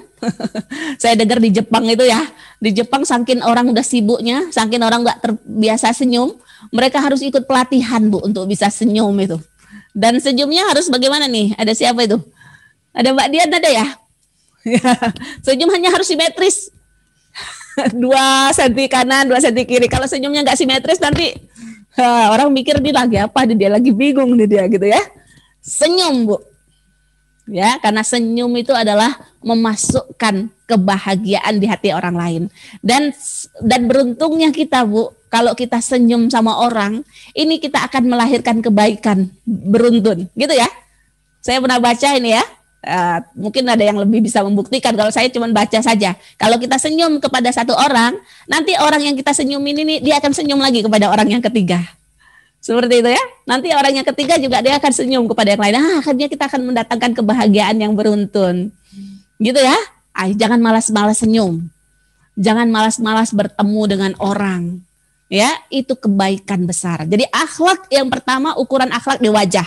Saya dengar di Jepang itu ya, di Jepang saking orang udah sibuknya, saking orang nggak terbiasa senyum, mereka harus ikut pelatihan Bu untuk bisa senyum itu. Dan senyumnya harus bagaimana nih? Ada siapa itu? Ada Mbak Dian ada ya? Senyum hanya harus simetris. 2 cm kanan, 2 cm kiri. Kalau senyumnya nggak simetris nanti orang mikir dia lagi apa, dia lagi bingung nih dia gitu ya. Senyum Bu. Ya, karena senyum itu adalah memasukkan kebahagiaan di hati orang lain. Dan beruntungnya kita Bu, kalau kita senyum sama orang, ini kita akan melahirkan kebaikan beruntun, gitu ya. Saya pernah baca ini ya. Mungkin ada yang lebih bisa membuktikan, kalau saya cuma baca saja. Kalau kita senyum kepada satu orang, nanti orang yang kita senyumin ini dia akan senyum lagi kepada orang yang ketiga. Seperti itu ya. Nanti orang yang ketiga juga dia akan senyum kepada yang lain. Akhirnya kita akan mendatangkan kebahagiaan yang beruntun. Gitu ya. Jangan malas-malas senyum. Jangan malas-malas bertemu dengan orang. Ya, itu kebaikan besar. Jadi akhlak yang pertama, ukuran akhlak di wajah.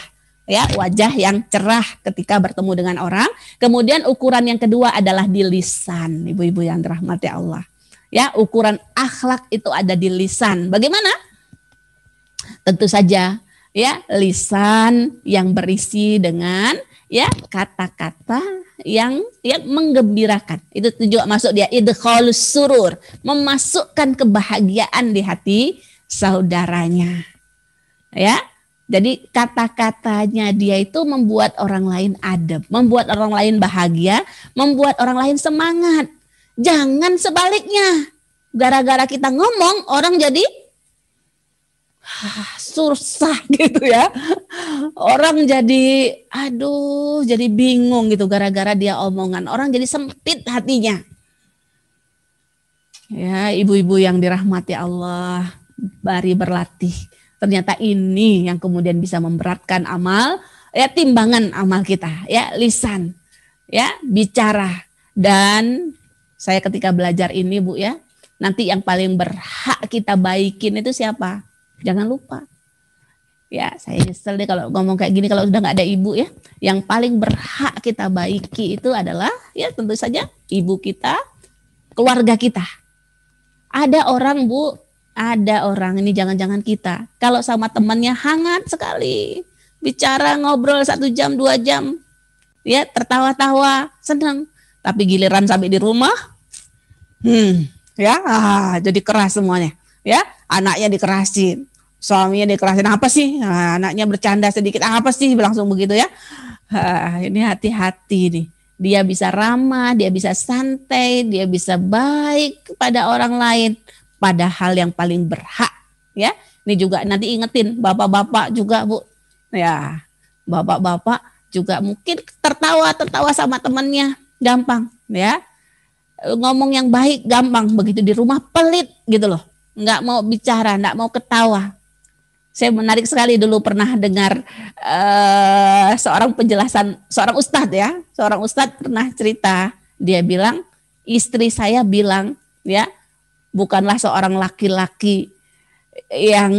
Ya, wajah yang cerah ketika bertemu dengan orang. Kemudian ukuran yang kedua adalah di lisan, ibu-ibu yang dirahmati Allah. Ya, ukuran akhlak itu ada di lisan. Bagaimana? Tentu saja, ya, lisan yang berisi dengan ya kata-kata yang menggembirakan. Itu juga masuk dia idkhalus surur, memasukkan kebahagiaan di hati saudaranya. Ya. Jadi kata-katanya dia itu membuat orang lain adem, membuat orang lain bahagia, membuat orang lain semangat. Jangan sebaliknya. Gara-gara kita ngomong, orang jadi susah gitu ya. Orang jadi jadi bingung gitu gara-gara dia omongan. Orang jadi sempit hatinya. Ya, ibu-ibu yang dirahmati Allah, mari berlatih. Ternyata ini yang kemudian bisa memberatkan amal, ya timbangan amal kita, ya lisan, ya bicara. Dan saya ketika belajar ini Bu ya, nanti yang paling berhak kita baikin itu siapa? Jangan lupa. Ya, saya nyesel deh kalau ngomong kayak gini kalau sudah nggak ada ibu ya. Yang paling berhak kita baiki itu adalah ya tentu saja ibu kita, keluarga kita. Ada orang Bu, ada orang ini jangan-jangan kita kalau sama temannya hangat sekali, bicara ngobrol 1 jam 2 jam, ya tertawa-tawa senang, tapi giliran sampai di rumah, jadi keras semuanya, ya anaknya dikerasin, suaminya dikerasin, apa sih, anaknya bercanda sedikit, apa sih, langsung begitu ya. Ini hati-hati nih, dia bisa ramah, dia bisa santai, dia bisa baik kepada orang lain. Padahal yang paling berhak ya, ini juga nanti ingetin bapak-bapak juga Bu, ya bapak-bapak juga mungkin tertawa sama temannya gampang ya, ngomong yang baik gampang, begitu di rumah pelit gitu loh, nggak mau bicara, nggak mau ketawa. Saya menarik sekali dulu pernah dengar seorang penjelasan seorang ustadz ya, seorang ustadz pernah cerita, dia bilang istri saya bilang, ya, bukanlah seorang laki-laki yang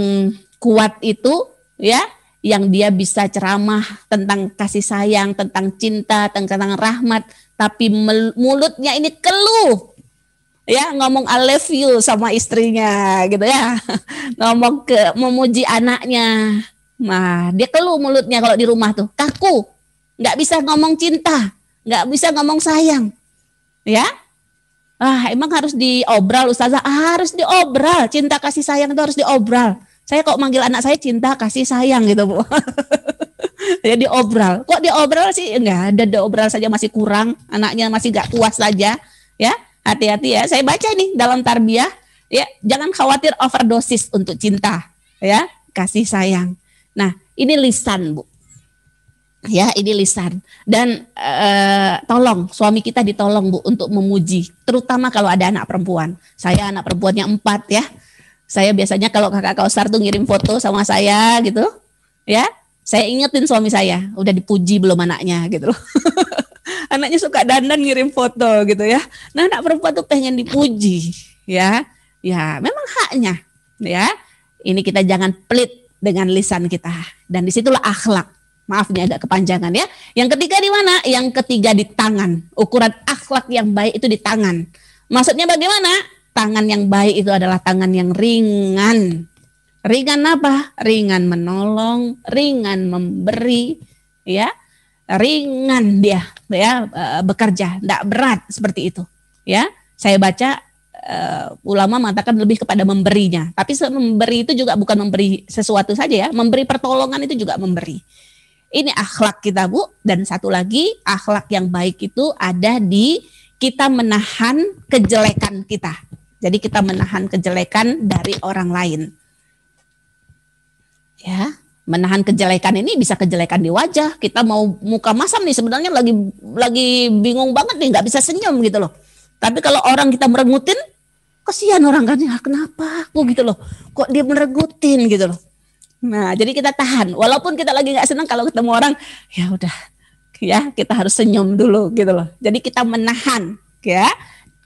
kuat itu, ya, yang dia bisa ceramah tentang kasih sayang, tentang cinta, tentang rahmat, tapi mulutnya ini keluh, ya, ngomong I love you sama istrinya, gitu ya, ngomong memuji anaknya. Nah, dia keluh mulutnya kalau di rumah tuh, kaku, nggak bisa ngomong cinta, nggak bisa ngomong sayang, ya. Emang harus diobral, Ustazah? Harus diobral. Cinta kasih sayang itu harus diobral. Saya kok manggil anak saya cinta kasih sayang gitu, Bu. Ya diobral. Kok diobral sih? Enggak ada, diobral saja masih kurang. Anaknya masih gak puas saja. Ya, hati-hati ya. Saya baca nih dalam tarbiyah, ya, jangan khawatir overdosis untuk cinta, ya, kasih sayang. Nah, ini lisan, Bu. Ya, ini lisan. Dan tolong suami kita ditolong, Bu, untuk memuji, terutama kalau ada anak perempuan. Saya anak perempuannya 4 ya. Saya biasanya kalau Kakak Kausar tuh ngirim foto sama saya gitu, ya, saya ingetin suami saya, udah dipuji belum anaknya gitu loh. Anaknya suka dandan ngirim foto gitu ya. Nah, anak perempuan tuh pengen dipuji, ya. Ya, memang haknya, ya. Ini kita jangan pelit dengan lisan kita, dan disitulah akhlak. Maaf nih agak kepanjangan ya. Yang ketiga di mana? Yang ketiga di tangan. Ukuran akhlak yang baik itu di tangan. Maksudnya bagaimana? Tangan yang baik itu adalah tangan yang ringan. Ringan apa? Ringan menolong, ringan memberi, ya. Ringan dia, ya, bekerja, tidak berat seperti itu, ya. Saya baca ulama mengatakan lebih kepada memberinya. Tapi memberi itu juga bukan memberi sesuatu saja ya. Memberi pertolongan itu juga memberi. Ini akhlak kita, Bu. Dan satu lagi, akhlak yang baik itu ada di kita menahan kejelekan kita. Jadi kita menahan kejelekan dari orang lain. Ya, menahan kejelekan ini bisa kejelekan di wajah. Kita mau muka masam nih, sebenarnya lagi bingung banget nih, nggak bisa senyum gitu loh. Tapi kalau orang kita merengutin, kasihan orang kan, ya kenapa aku gitu loh. Kok dia merengutin gitu loh. Nah, jadi kita tahan. Walaupun kita lagi nggak senang kalau ketemu orang, ya udah, ya kita harus senyum dulu gitu loh. Jadi kita menahan, ya,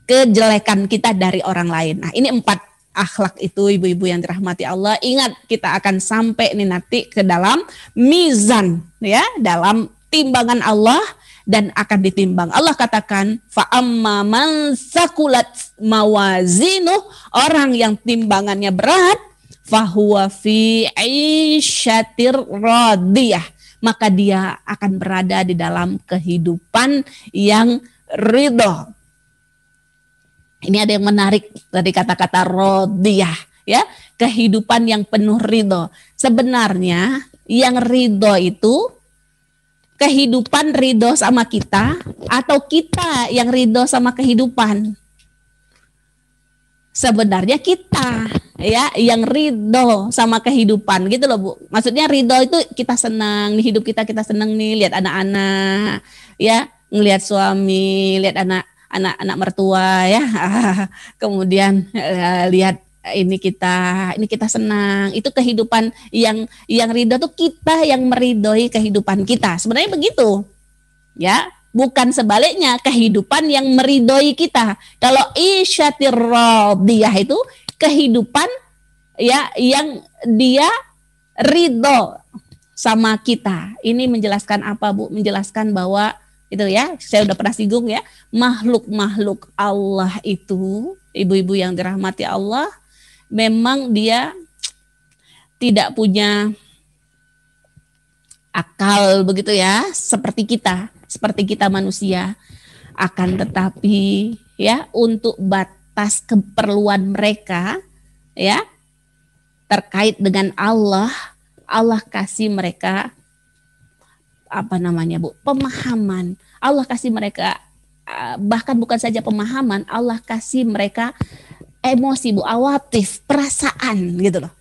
kejelekan kita dari orang lain. Nah, ini 4 akhlak itu, ibu-ibu yang dirahmati Allah. Ingat, kita akan sampai nih nanti ke dalam mizan, ya, dalam timbangan Allah, dan akan ditimbang. Allah katakan, fa amma man sakulat mawazinu, orang yang timbangannya berat, fahuwa fi aisyatir radiyah, maka dia akan berada di dalam kehidupan yang ridho. Ini ada yang menarik dari kata-kata radiyah, ya, kehidupan yang penuh ridho. Sebenarnya yang ridho itu kehidupan ridho sama kita atau kita yang ridho sama kehidupan? Sebenarnya kita, ya, yang ridho sama kehidupan gitu loh, Bu. Maksudnya ridho itu kita senang di hidup kita senang nih lihat anak-anak, ya, ngelihat suami, lihat anak mertua, ya. Kemudian lihat ini kita senang. Itu kehidupan yang ridho tuh kita yang meridhoi kehidupan kita. Sebenarnya begitu. Ya. Bukan sebaliknya, kehidupan yang meridhoi kita. Kalau isyatir radiyah itu kehidupan, ya, yang dia ridho sama kita. Ini menjelaskan apa, Bu? Menjelaskan bahwa itu, ya, saya udah pernah singgung ya, makhluk-makhluk Allah itu, ibu-ibu yang dirahmati Allah, memang dia tidak punya akal begitu ya, seperti kita manusia. Akan tetapi, ya, untuk batas keperluan mereka, ya, terkait dengan Allah kasih mereka Bu, pemahaman. Allah kasih mereka, bahkan bukan saja pemahaman, Allah kasih mereka emosi, Bu, awatif, perasaan gitu loh.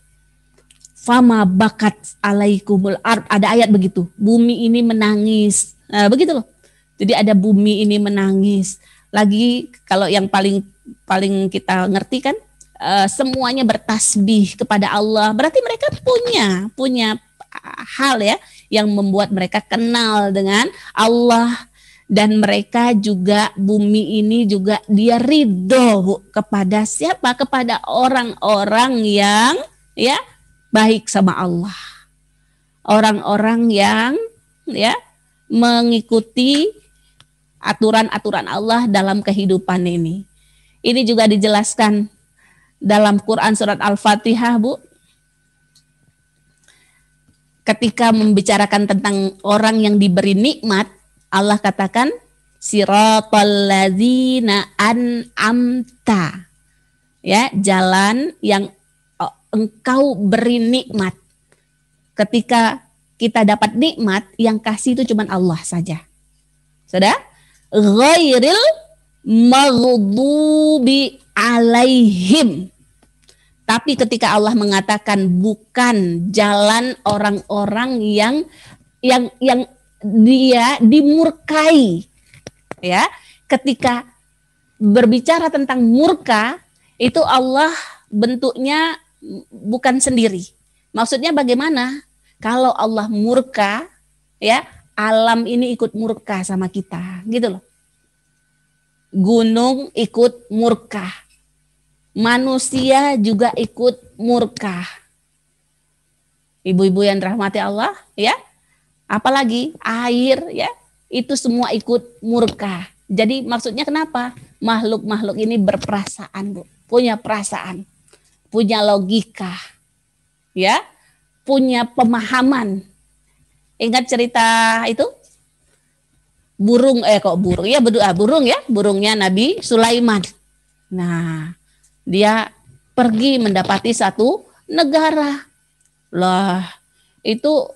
Fama bakat alaikumul ard, ada ayat begitu, bumi ini menangis, begitu loh. Jadi ada bumi ini menangis. Lagi kalau yang paling kita ngerti kan, semuanya bertasbih kepada Allah. Berarti mereka punya hal, ya, yang membuat mereka kenal dengan Allah, Dan mereka juga, bumi ini juga dia ridho, Bu, kepada siapa? Kepada orang-orang yang ya baik sama Allah. Orang-orang yang ya mengikuti aturan-aturan Allah dalam kehidupan ini. Ini juga dijelaskan dalam Quran surat Al-Fatihah, Bu. Ketika membicarakan tentang orang yang diberi nikmat, Allah katakan siratal ladzina an'amta. Ya, jalan yang engkau beri nikmat. Ketika kita dapat nikmat, yang kasih itu cuma Allah saja. Sudah? Ghairil maghdubi alaihim. Tapi ketika Allah mengatakan bukan jalan orang-orang yang dia dimurkai, ya, ketika berbicara tentang murka itu Allah bentuknya bukan sendiri. Maksudnya bagaimana? Kalau Allah murka, ya, alam ini ikut murka sama kita, gitu loh. Gunung ikut murka, manusia juga ikut murka. Ibu-ibu yang dirahmati Allah, ya, apalagi air, ya, itu semua ikut murka. Jadi maksudnya kenapa? Makhluk-makhluk ini berperasaan, Bu, punya perasaan, punya logika, ya, punya pemahaman. Ingat cerita itu? Burung, burung ya, burung ya, burungnya Nabi Sulaiman. Nah, dia pergi mendapati satu negara. Lah, itu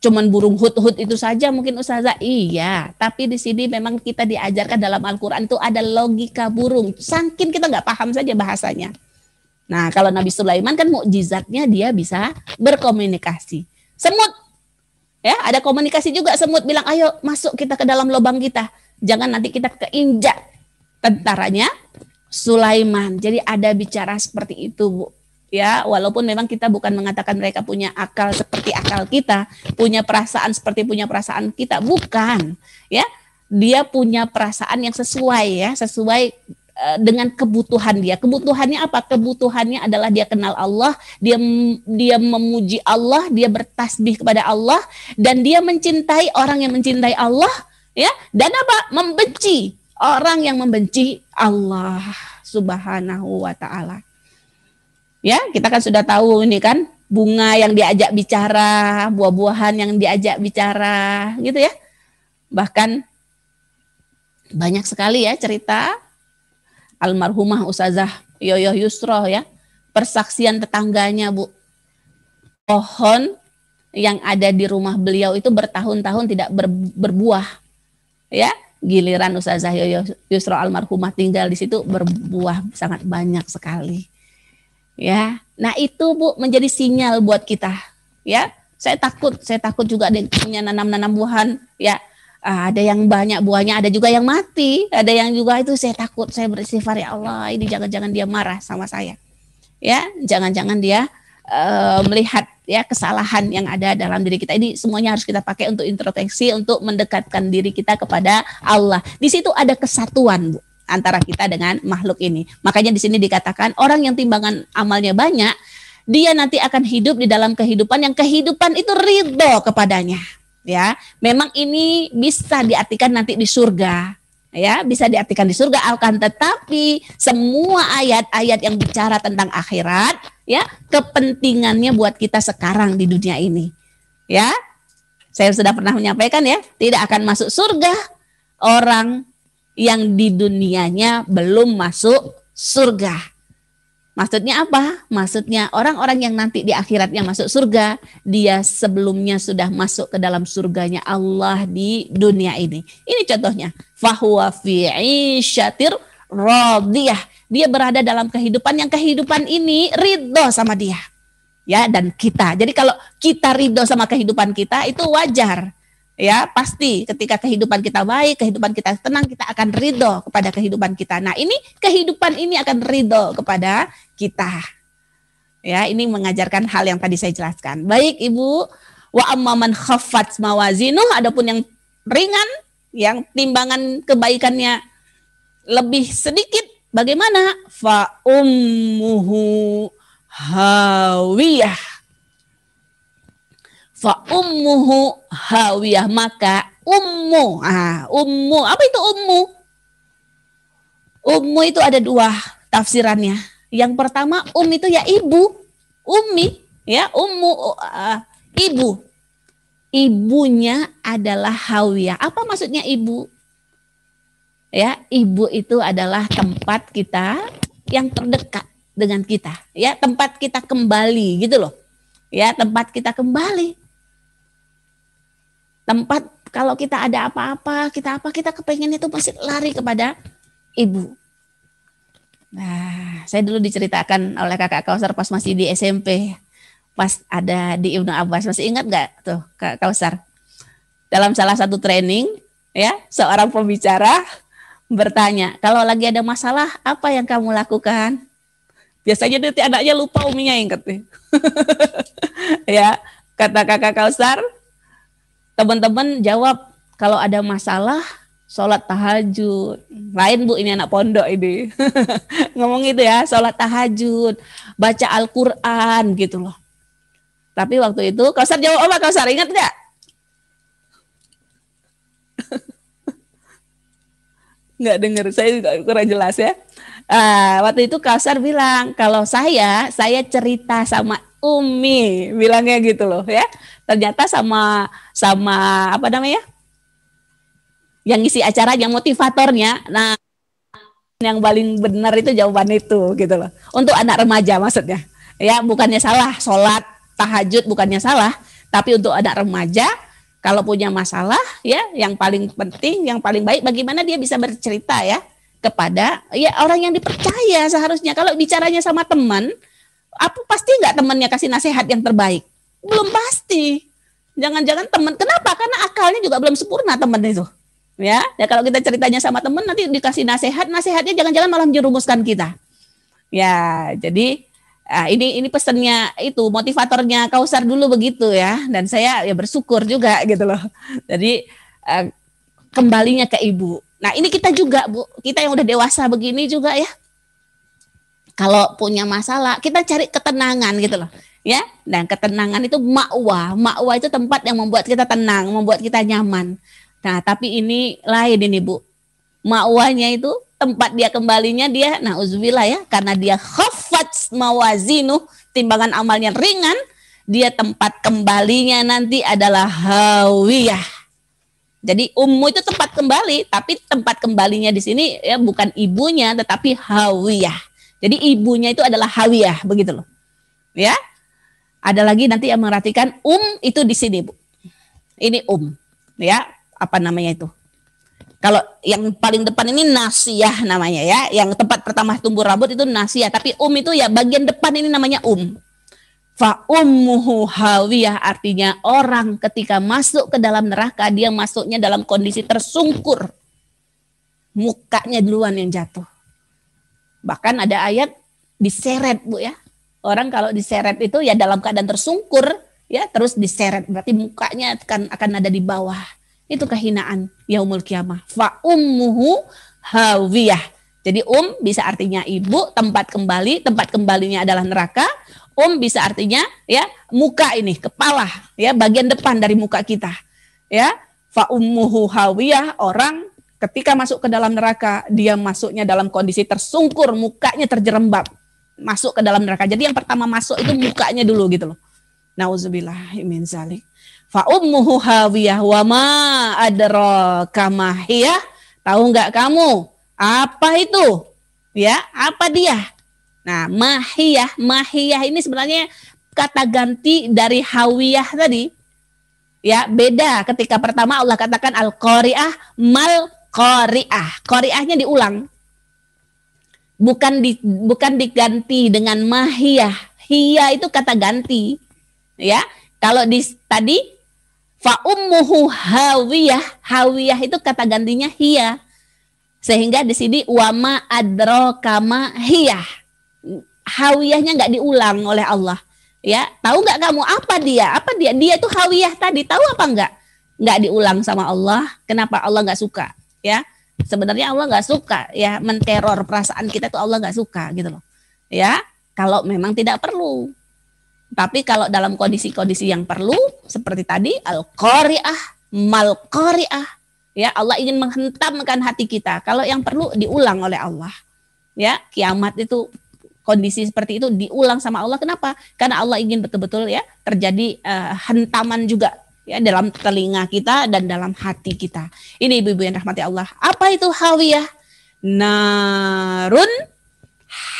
cuman burung hut-hut itu saja mungkin Ustazah. Iya, tapi di sini memang kita diajarkan dalam Al-Quran itu ada logika burung. Saking kita nggak paham saja bahasanya. Nah, kalau Nabi Sulaiman kan mukjizatnya dia bisa berkomunikasi. Semut, ya, ada komunikasi juga. Semut bilang, ayo masuk kita ke dalam lubang kita. Jangan nanti kita keinjak tentaranya Sulaiman. Jadi ada bicara seperti itu, Bu. Ya, walaupun memang kita bukan mengatakan mereka punya akal seperti akal kita, punya perasaan seperti punya perasaan kita, bukan. Ya, dia punya perasaan yang sesuai, ya, sesuai dengan kebutuhan dia. Kebutuhannya apa? Kebutuhannya adalah dia kenal Allah, dia memuji Allah, dia bertasbih kepada Allah, dan dia mencintai orang yang mencintai Allah, ya, dan apa? Membenci orang yang membenci Allah Subhanahu wa taala. Ya, kita kan sudah tahu ini kan, bunga yang diajak bicara, buah-buahan yang diajak bicara, gitu ya. Bahkan banyak sekali ya cerita almarhumah Ustazah Yoyo Yusroh, ya, persaksian tetangganya, Bu. Pohon yang ada di rumah beliau itu bertahun-tahun tidak berbuah, ya. Giliran Ustazah Yoyo Yusroh almarhumah tinggal di situ, berbuah sangat banyak sekali, ya. Nah itu, Bu, menjadi sinyal buat kita, ya. Saya takut juga punya nanam buahan, ya. Ada yang banyak buahnya, ada juga yang mati, ada yang juga itu saya takut, saya beristighfar, ya Allah, ini jangan-jangan dia marah sama saya, ya, jangan-jangan dia melihat, ya, kesalahan yang ada dalam diri kita. Ini semuanya harus kita pakai untuk introspeksi, untuk mendekatkan diri kita kepada Allah. Di situ ada kesatuan, Bu, antara kita dengan makhluk ini. Makanya di sini dikatakan orang yang timbangan amalnya banyak, dia nanti akan hidup di dalam kehidupan yang kehidupan itu ridho kepadanya. Ya, memang ini bisa diartikan nanti di surga, ya, bisa diartikan di surga. Akan tetapi semua ayat-ayat yang bicara tentang akhirat, ya, kepentingannya buat kita sekarang di dunia ini, ya. Saya sudah pernah menyampaikan, ya, tidak akan masuk surga orang yang di dunianya belum masuk surga. Maksudnya apa? Maksudnya orang-orang yang nanti di akhiratnya masuk surga, dia sebelumnya sudah masuk ke dalam surganya Allah di dunia ini. Ini contohnya. Fahuwa fi 'isyatir radiyah. Dia berada dalam kehidupan yang kehidupan ini ridho sama dia. Ya, dan kita. Jadi kalau kita ridho sama kehidupan kita itu wajar. Ya, pasti ketika kehidupan kita baik, kehidupan kita tenang, kita akan ridho kepada kehidupan kita. Nah, ini kehidupan ini akan ridho kepada kita. Ya, ini mengajarkan hal yang tadi saya jelaskan. Baik, Ibu. Wa amman khaffat mawazinuh, adapun yang ringan, yang timbangan kebaikannya lebih sedikit, bagaimana? Fa ummuhu hawiyah. Fa ummuhu hawiyah, maka ummu. Ummu, apa itu ummu? Ummu itu ada dua tafsirannya. Yang pertama, itu ya ibu, ummi, ya ummu, ibu. Ibunya adalah hawiyah. Apa maksudnya ibu? Ya, ibu itu adalah tempat kita yang terdekat dengan kita, ya, tempat kita kembali gitu loh. Ya, tempat kita kembali. Tempat kalau kita ada apa-apa, kita kepengen itu pasti lari kepada ibu. Nah, saya dulu diceritakan oleh kakak Kausar pas masih di SMP, pas ada di Ibnu Abbas. Masih ingat nggak tuh Kak Kausar? Dalam salah satu training, ya, seorang pembicara bertanya, kalau lagi ada masalah, apa yang kamu lakukan? Biasanya nanti anaknya lupa, uminya ingat nih. Ya, kata kakak Kausar, teman-teman jawab, kalau ada masalah, sholat tahajud. Lain Bu, ini anak pondok ini. Ngomong itu ya, sholat tahajud, baca Al-Quran gitu loh. Tapi waktu itu, Kausar jawab apa Kausar, ingat gak? Nggak dengar, saya kurang jelas ya. Waktu itu Kausar bilang, kalau saya cerita sama Umi, bilangnya gitu loh ya. Ternyata sama apa namanya? Yang ngisi acara, yang motivatornya. Nah, yang paling benar itu jawaban itu gitu loh. Untuk anak remaja maksudnya. Ya, bukannya salah sholat tahajud, bukannya salah, tapi untuk anak remaja kalau punya masalah ya, yang paling penting, yang paling baik bagaimana dia bisa bercerita ya kepada ya orang yang dipercaya seharusnya. Kalau bicaranya sama teman, apa pasti nggak temannya kasih nasihat yang terbaik? Belum pasti. Jangan-jangan teman, kenapa? Karena akalnya juga belum sempurna teman itu. Ya kalau kita ceritanya sama teman nanti dikasih nasihatnya jangan-jangan malah menjerumuskan kita. Ya, jadi ini pesannya itu, motivatornya Kausar dulu begitu ya, dan saya ya bersyukur juga gitu loh. Jadi kembalinya ke ibu. Nah, ini kita juga Bu, kita yang udah dewasa begini juga ya. Kalau punya masalah, kita cari ketenangan gitu loh. Ya, dan ketenangan itu ma'wah. Ma'wah itu tempat yang membuat kita tenang, membuat kita nyaman. Nah, tapi ini lain ini Bu. Ma'wahnya itu tempat dia kembalinya dia, na'udzubillah ya, karena dia khaffat mawazinu, timbangan amalnya ringan, dia tempat kembalinya nanti adalah hawiyah. Jadi ummu itu tempat kembali, tapi tempat kembalinya di sini ya bukan ibunya, tetapi hawiyah. Jadi ibunya itu adalah hawiyah, begitu loh. Ya. Ada lagi nanti yang merhatikan itu di sini, Bu. Ini ya, apa namanya itu? Kalau yang paling depan ini nasiyah namanya ya, yang tempat pertama tumbuh rambut itu nasiyah, tapi itu ya bagian depan ini namanya Fa ummuhu hawiyah, artinya orang ketika masuk ke dalam neraka dia masuknya dalam kondisi tersungkur. Mukanya duluan yang jatuh. Bahkan ada ayat diseret Bu ya. Orang kalau diseret itu ya dalam keadaan tersungkur ya, terus diseret berarti mukanya akan ada di bawah. Itu kehinaan yaumul kiamah. Fa ummuhu hawiyah. Jadi bisa artinya ibu, tempat kembalinya adalah neraka. Bisa artinya ya muka ini, kepala ya, bagian depan dari muka kita. Ya, fa ummuhu hawiyah, orang ketika masuk ke dalam neraka dia masuknya dalam kondisi tersungkur, mukanya terjerembab. Masuk ke dalam neraka. Jadi yang pertama masuk itu mukanya dulu gitu loh. Nauzubillah min zalik. Fa ummuhu hawiyah wa ma adraka ma hiya. Tahu enggak kamu apa itu? Ya, apa dia? Nah, mahiyah ini sebenarnya kata ganti dari hawiyah tadi. Ya, beda ketika pertama Allah katakan al-qari'ah mal qari'ah. Qari'ahnya diulang. Bukan diganti dengan mahiyah. Hiya itu kata ganti. Ya. Kalau tadi fa ummuhu hawiyah, hawiyah itu kata gantinya hiya. Sehingga di sini wama adraka ma hiya. Hawiyahnya enggak diulang oleh Allah. Ya, tahu enggak kamu apa dia? Apa dia? Dia itu hawiyah tadi. Tahu apa enggak? nggak diulang sama Allah. Kenapa Allah nggak suka? Ya, sebenarnya Allah nggak suka ya menteror perasaan kita tuh, Allah nggak suka gitu loh. Ya, kalau memang tidak perlu. Tapi kalau dalam kondisi-kondisi yang perlu, seperti tadi al-qari'ah, mal-qari'ah, ya Allah ingin menghentamkan hati kita. Kalau yang perlu diulang oleh Allah. Ya, kiamat itu kondisi seperti itu diulang sama Allah. Kenapa? Karena Allah ingin betul-betul ya terjadi hentaman juga ya dalam telinga kita dan dalam hati kita. Ini ibu-ibu yang rahmati Allah. Apa itu hawiyah? Narun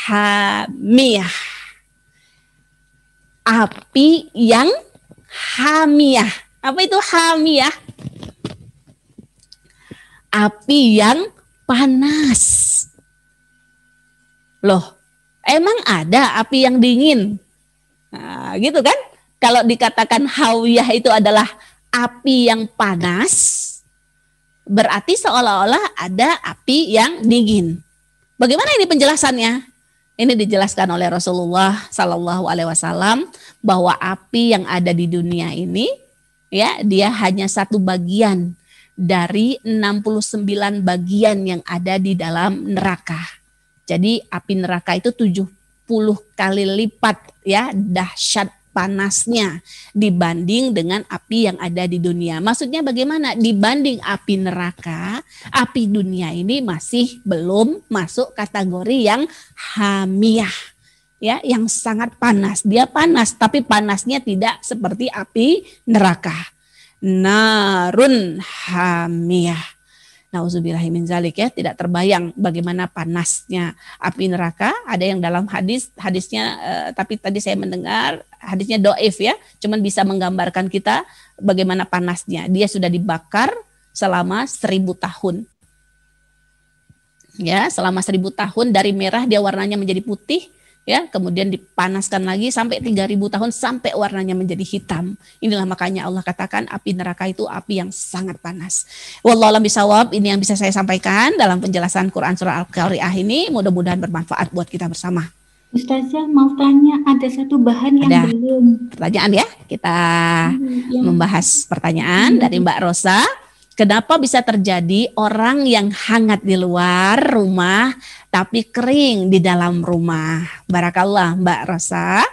hamiyah. Api yang hamiyah. Apa itu hamiyah? Api yang panas. Loh, emang ada api yang dingin? Nah, gitu kan? Kalau dikatakan hawiyah itu adalah api yang panas, berarti seolah-olah ada api yang dingin. Bagaimana ini penjelasannya? Ini dijelaskan oleh Rasulullah Sallallahu Alaihi Wasallam bahwa api yang ada di dunia ini, ya, dia hanya satu bagian dari 69 bagian yang ada di dalam neraka. Jadi api neraka itu 70 kali lipat ya dahsyat panasnya dibanding dengan api yang ada di dunia. Maksudnya bagaimana? Dibanding api neraka, api dunia ini masih belum masuk kategori yang hamiyah. Ya, yang sangat panas. Dia panas, tapi panasnya tidak seperti api neraka. Narun hamiyah. Nauzubillahimin zalik ya, tidak terbayang bagaimana panasnya api neraka. Ada yang dalam hadisnya tapi tadi saya mendengar hadisnya doif ya, cuman bisa menggambarkan kita bagaimana panasnya. Dia sudah dibakar selama 1000 tahun. Ya, selama 1000 tahun dari merah dia warnanya menjadi putih. Ya, kemudian dipanaskan lagi sampai 3000 tahun sampai warnanya menjadi hitam. Inilah makanya Allah katakan api neraka itu api yang sangat panas. Wallahu a'lam bishawab, ini yang bisa saya sampaikan dalam penjelasan Quran surah Al-Qari'ah ini, mudah-mudahan bermanfaat buat kita bersama. Ustazah mau tanya, ada satu bahan yang belum. Pertanyaan ya, kita membahas pertanyaan dari Mbak Rosa. Kenapa bisa terjadi orang yang hangat di luar rumah tapi kering di dalam rumah? Barakallah Mbak Rosa.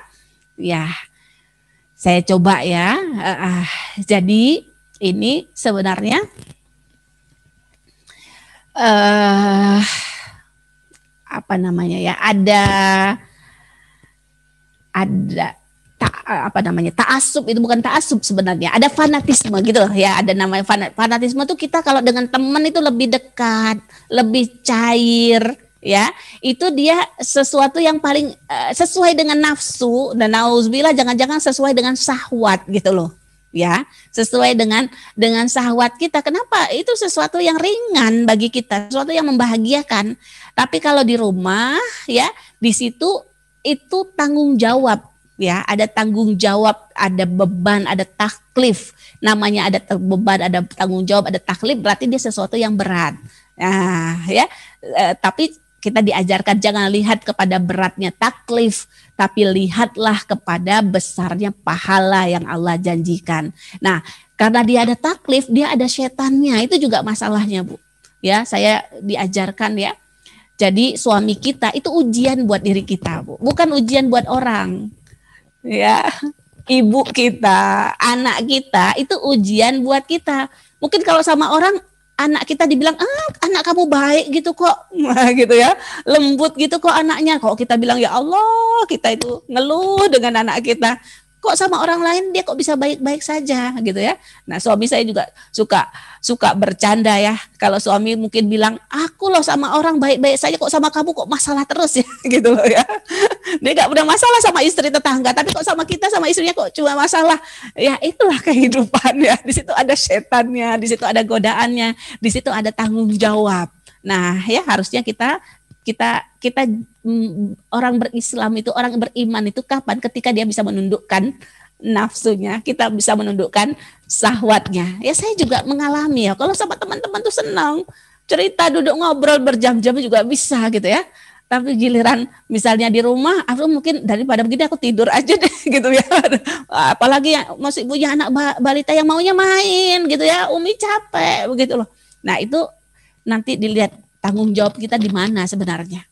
Ya, saya coba ya. Jadi ini sebenarnya apa namanya ya? Ada ta'assub, itu bukan ta'assub sebenarnya, ada fanatisme gitu loh ya, ada namanya fanatisme tuh kita kalau dengan teman itu lebih dekat, lebih cair ya, itu dia sesuatu yang paling sesuai dengan nafsu, dan nauzubillah jangan-jangan sesuai dengan syahwat gitu loh ya, sesuai dengan syahwat kita. Kenapa? Itu sesuatu yang ringan bagi kita, sesuatu yang membahagiakan. Tapi kalau di rumah ya, di situ itu tanggung jawab. Ya, ada tanggung jawab, ada beban, ada taklif. Namanya ada beban, ada tanggung jawab, ada taklif, berarti dia sesuatu yang berat. Nah, ya, tapi kita diajarkan jangan lihat kepada beratnya taklif, tapi lihatlah kepada besarnya pahala yang Allah janjikan. Nah, karena dia ada taklif, dia ada setannya, itu juga masalahnya, Bu. Ya, saya diajarkan ya. Jadi suami kita itu ujian buat diri kita, Bu. Bukan ujian buat orang. Ya, ibu kita, anak kita itu ujian buat kita. Mungkin kalau sama orang, anak kita dibilang, anak kamu baik gitu kok, nah, gitu ya, lembut gitu kok anaknya. Kok kita bilang ya Allah, kita itu ngeluh dengan anak kita. Kok sama orang lain dia kok bisa baik-baik saja gitu ya. Nah, suami saya juga suka bercanda ya. Kalau suami mungkin bilang, aku loh sama orang baik-baik saja, kok sama kamu kok masalah terus ya, gitu loh ya. Dia gak pernah masalah sama istri tetangga, tapi kok sama kita, sama istrinya kok cuma masalah. Ya itulah kehidupan ya. Di situ ada setannya, di situ ada godaannya, di situ ada tanggung jawab. Nah ya, harusnya kita orang berislam itu, orang beriman itu kapan? Ketika dia bisa menundukkan nafsunya, kita bisa menundukkan syahwatnya. Ya saya juga mengalami ya, kalau sama teman-teman tuh senang cerita, duduk ngobrol berjam-jam juga bisa gitu ya. Tapi giliran misalnya di rumah, aku mungkin daripada begini aku tidur aja deh gitu ya. Apalagi yang masih punya anak balita yang maunya main gitu ya, Umi capek begitu loh. Nah itu nanti dilihat tanggung jawab kita di mana sebenarnya.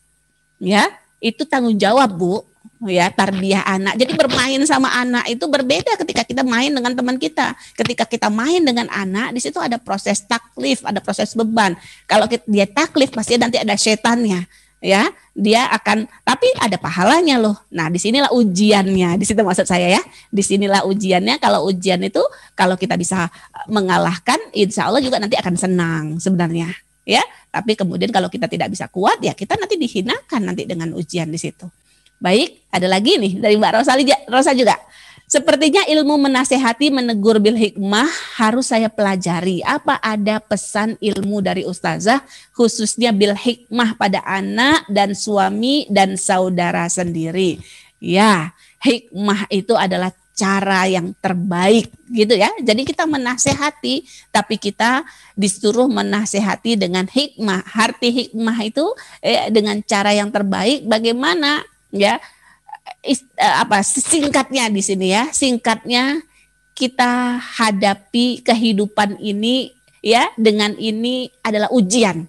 Ya, itu tanggung jawab Bu. Ya, tarbiyah anak. Jadi bermain sama anak itu berbeda ketika kita main dengan teman kita. Ketika kita main dengan anak, di situ ada proses taklif, ada proses beban. Kalau dia taklif pasti nanti ada setannya. Ya, dia akan, tapi ada pahalanya loh. Nah, disinilah ujiannya. Di situ maksud saya ya. Disinilah ujiannya. Kalau ujian itu, kalau kita bisa mengalahkan, insya Allah juga nanti akan senang sebenarnya. Ya, tapi kemudian kalau kita tidak bisa kuat, ya kita nanti dihinakan nanti dengan ujian di situ. Baik, ada lagi nih dari Mbak Rosa juga. Sepertinya ilmu menasehati, menegur bil hikmah harus saya pelajari. Apa ada pesan ilmu dari Ustazah khususnya bil hikmah pada anak dan suami dan saudara sendiri? Ya, hikmah itu adalah cara yang terbaik gitu ya. Jadi kita menasehati, tapi kita disuruh menasehati dengan hikmah. Arti hikmah itu dengan cara yang terbaik. Bagaimana? Ya, singkatnya di sini ya, singkatnya kita hadapi kehidupan ini ya, dengan ini adalah ujian.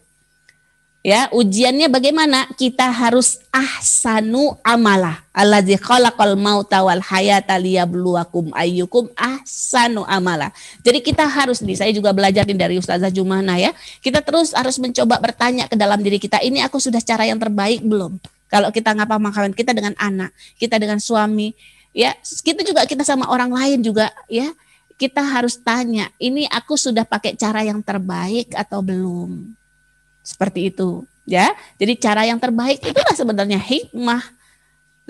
Ya, ujiannya bagaimana? Kita harus ahsanu amala. Allazi khalaqal mauta wal hayata liyabluwakum ayyukum ahsanu amala. Jadi kita harus nih, saya juga belajar nih dari Ustazah Jumana ya. Kita terus harus mencoba bertanya ke dalam diri kita, ini aku sudah cara yang terbaik belum? Kalau kita ngapa-ngapain, kita dengan anak, kita dengan suami, ya kita juga kita sama orang lain juga ya, kita harus tanya, ini aku sudah pakai cara yang terbaik atau belum? Seperti itu ya. Jadi cara yang terbaik itulah sebenarnya hikmah.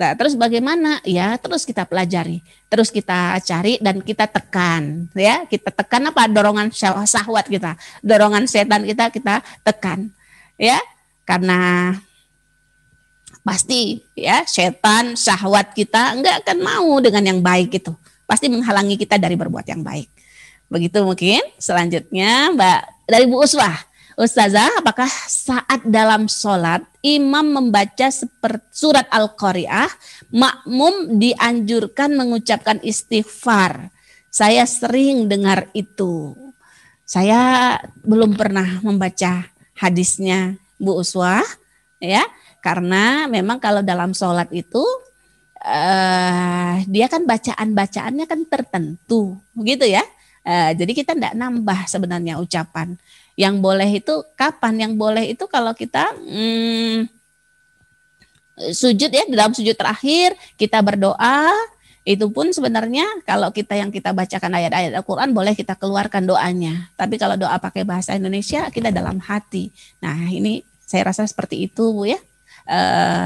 Nah, terus bagaimana? Ya, terus kita pelajari, terus kita cari dan kita tekan ya. Kita tekan apa? Dorongan syahwat kita, dorongan setan kita tekan ya. Karena pasti ya setan syahwat kita enggak akan mau dengan yang baik itu. Pasti menghalangi kita dari berbuat yang baik. Begitu mungkin. Selanjutnya Mbak dari Bu Uswah. Ustazah, apakah saat dalam sholat imam membaca surat Al-Qari'ah, makmum dianjurkan mengucapkan istighfar? Saya sering dengar itu. Saya belum pernah membaca hadisnya Bu Uswah ya. Karena memang kalau dalam sholat itu dia kan bacaan-bacaannya kan tertentu gitu ya. Jadi kita tidak nambah sebenarnya ucapan. Yang boleh itu kapan? Yang boleh itu kalau kita sujud ya, dalam sujud terakhir kita berdoa. Itu pun sebenarnya kalau kita bacakan ayat-ayat Al-Quran boleh kita keluarkan doanya. Tapi kalau doa pakai bahasa Indonesia kita dalam hati. Nah ini saya rasa seperti itu Bu ya.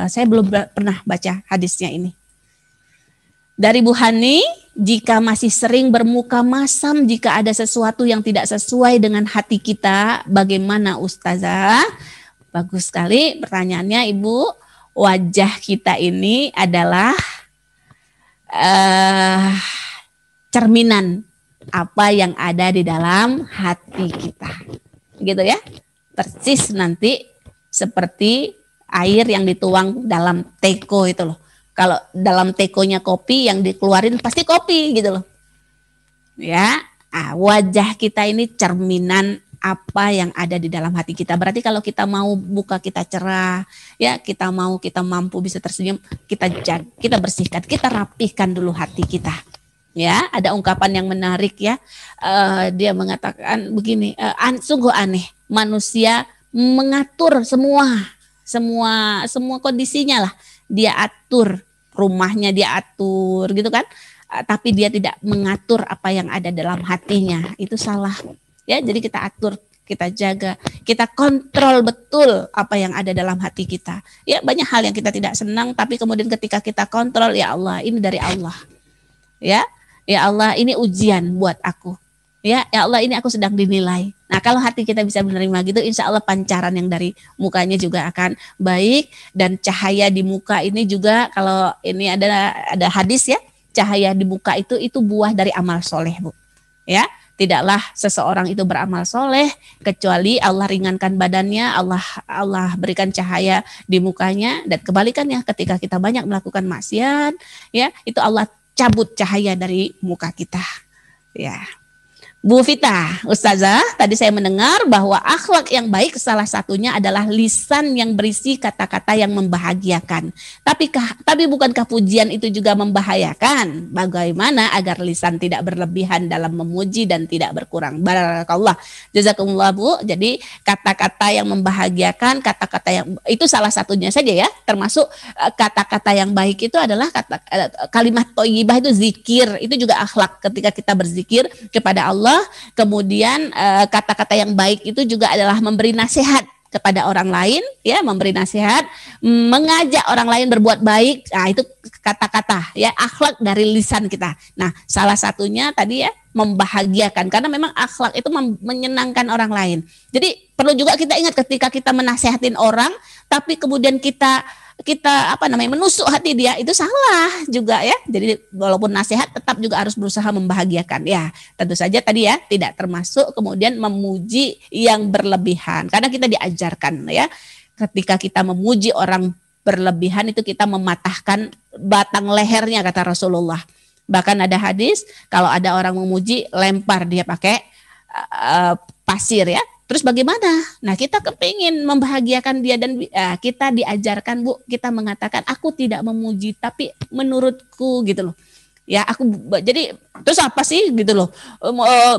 Saya belum pernah baca hadisnya ini. Dari Bu Hani, jika masih sering bermuka masam, jika ada sesuatu yang tidak sesuai dengan hati kita, bagaimana Ustazah? Bagus sekali pertanyaannya Ibu. Wajah kita ini adalah cerminan apa yang ada di dalam hati kita. Gitu ya. Persis nanti seperti air yang dituang dalam teko itu loh. Kalau dalam tekonya kopi yang dikeluarin pasti kopi gitu loh. Ya, wajah kita ini cerminan apa yang ada di dalam hati kita. Berarti kalau kita mau buka kita cerah, ya kita mampu bisa tersenyum, kita bersihkan, kita rapihkan dulu hati kita. Ya, ada ungkapan yang menarik ya. Dia mengatakan begini, sungguh aneh manusia mengatur semua kondisinya lah dia atur, rumahnya dia atur gitu kan, tapi dia tidak mengatur apa yang ada dalam hatinya. Itu salah ya. Jadi kita atur, kita jaga, kita kontrol betul apa yang ada dalam hati kita ya. Banyak hal yang kita tidak senang, tapi kemudian ketika kita kontrol, ya Allah ini dari Allah ya Allah ini ujian buat aku ya Allah ini aku sedang dinilai. Nah kalau hati kita bisa menerima gitu, insya Allah pancaran yang dari mukanya juga akan baik. Dan cahaya di muka ini juga, kalau ini ada hadis ya, cahaya di muka itu buah dari amal soleh Bu. Ya, Tidaklah seseorang itu beramal soleh kecuali Allah ringankan badannya, Allah berikan cahaya di mukanya, dan kebalikannya ketika kita banyak melakukan maksiat, ya itu Allah cabut cahaya dari muka kita. Ya. Bu Vita, Ustazah, tadi saya mendengar bahwa akhlak yang baik salah satunya adalah lisan yang berisi kata-kata yang membahagiakan. Tapi bukankah pujian itu juga membahayakan? Bagaimana agar lisan tidak berlebihan dalam memuji dan tidak berkurang? Barakallah. Jazakumullah, Bu. Jadi kata-kata yang membahagiakan, kata-kata yang itu salah satunya saja ya. Termasuk kata-kata yang baik itu adalah kalimat thayyibah, itu zikir. Itu juga akhlak ketika kita berzikir kepada Allah. Kemudian kata-kata yang baik itu juga adalah memberi nasihat kepada orang lain, ya, memberi nasihat, mengajak orang lain berbuat baik. Nah, itu kata-kata ya, akhlak dari lisan kita. Nah, salah satunya tadi ya, membahagiakan, karena memang akhlak itu menyenangkan orang lain. Jadi perlu juga kita ingat ketika kita menasehatin orang tapi kemudian kita menusuk hati dia, itu salah juga ya. Jadi walaupun nasihat tetap juga harus berusaha membahagiakan ya. Tentu saja tadi ya tidak termasuk kemudian memuji yang berlebihan, karena kita diajarkan ya, ketika kita memuji orang berlebihan itu kita mematahkan batang lehernya, kata Rasulullah. Bahkan ada hadis kalau ada orang memuji, lempar dia pakai pasir ya. Terus bagaimana? Nah, kita kepingin membahagiakan dia, dan kita diajarkan, Bu, kita mengatakan aku tidak memuji tapi menurutku gitu loh. Ya, jadi terus apa sih gitu loh?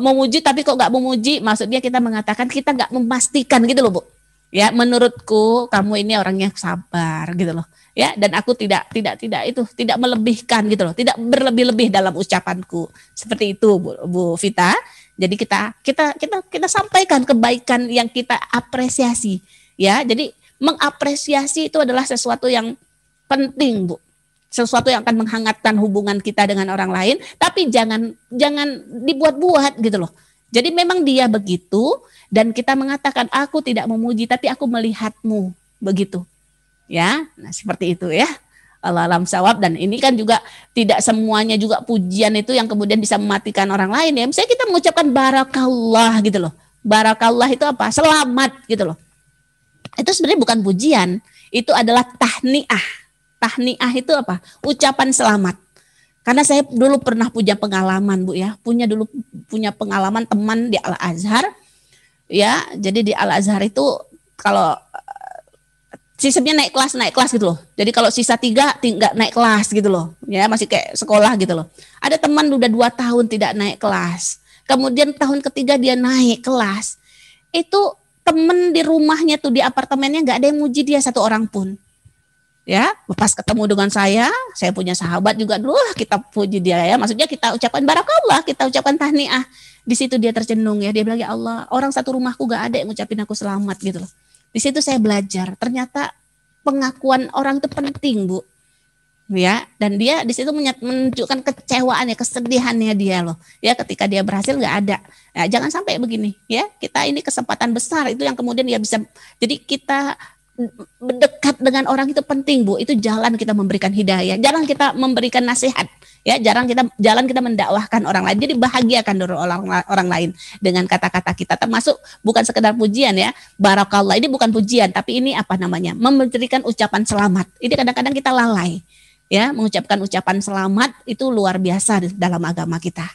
Memuji tapi kok nggak memuji? Maksudnya kita mengatakan kita nggak memastikan gitu loh, Bu. Ya, menurutku kamu ini orangnya sabar gitu loh. Ya, dan aku tidak melebihkan gitu loh. Tidak berlebih-lebih dalam ucapanku. Seperti itu, Bu Vita. Jadi kita sampaikan kebaikan yang kita apresiasi, ya. Jadi mengapresiasi itu adalah sesuatu yang penting, Bu. Sesuatu yang akan menghangatkan hubungan kita dengan orang lain, tapi jangan dibuat-buat gitu loh. Jadi memang dia begitu, dan kita mengatakan aku tidak memuji tapi aku melihatmu begitu. Ya, nah seperti itu ya. Allah alam sawab. Dan ini kan juga tidak semuanya juga pujian itu yang kemudian bisa mematikan orang lain ya. Misalnya kita mengucapkan barakallah gitu loh. Barakallah itu apa? Selamat gitu loh. Itu sebenarnya bukan pujian, itu adalah tahniah. Tahniah itu apa? Ucapan selamat. Karena saya dulu pernah punya pengalaman, Bu ya. Punya pengalaman teman di Al-Azhar. Ya, jadi di Al-Azhar itu kalau sistemnya naik kelas gitu loh. Jadi kalau sisa 3 tinggal naik kelas gitu loh. Ya, masih kayak sekolah gitu loh. Ada teman udah 2 tahun tidak naik kelas. Kemudian tahun ketiga dia naik kelas. Itu temen di rumahnya tuh, di apartemennya nggak ada yang muji dia satu orang pun. Ya, pas ketemu dengan saya punya sahabat juga dulu, kita puji dia ya. Maksudnya kita ucapkan barakallah, kita ucapkan tahniah. Di situ dia tercenung ya. Dia bilang, ya Allah, orang satu rumahku nggak ada yang ngucapin aku selamat gitu loh. Di situ saya belajar, ternyata pengakuan orang itu penting, Bu. Ya, dan dia di situ menunjukkan kecewaannya, kesedihannya dia loh. Ya, ketika dia berhasil nggak ada. Nah, jangan sampai begini, ya. Kita ini kesempatan besar itu yang kemudian dia bisa. Jadi kita mendekat dengan orang itu penting, Bu. Itu jalan kita memberikan hidayah. Jalan kita memberikan nasihat. Ya, jalan kita mendakwahkan orang lain. Jadi bahagiakan dulu orang lain dengan kata-kata kita, termasuk bukan sekedar pujian ya. Barakallah ini bukan pujian, tapi ini apa namanya? Memberikan ucapan selamat. Ini kadang-kadang kita lalai. Ya, mengucapkan ucapan selamat itu luar biasa dalam agama kita.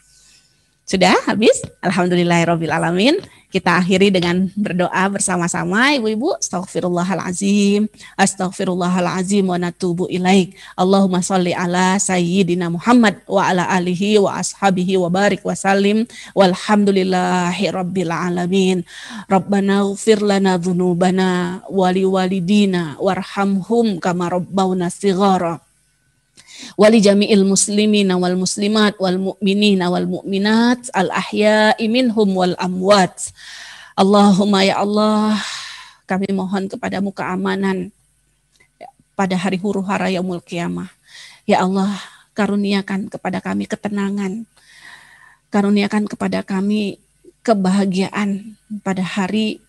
Sudah habis? Alhamdulillahirabbil alamin. Kita akhiri dengan berdoa bersama-sama ibu-ibu. Astaghfirullahalazim. Astaghfirullahalazim wa natubu ilaik. Allahumma sholli ala sayyidina Muhammad wa ala alihi wa ashabihi wa barik wa sallim. Walhamdulillahirabbil alamin. Rabbana ighfir lana dzunubana wa liwalidina warhamhum kama rabbawna shighara. Wali jami'il muslimina wal muslimat wal mu'minina wal mu'minat al ahya'i minhum wal amwat. Allahumma ya Allah, kami mohon kepadamu keamanan pada hari huru hara yaumul qiyamah. Ya Allah, karuniakan kepada kami ketenangan, karuniakan kepada kami kebahagiaan pada hari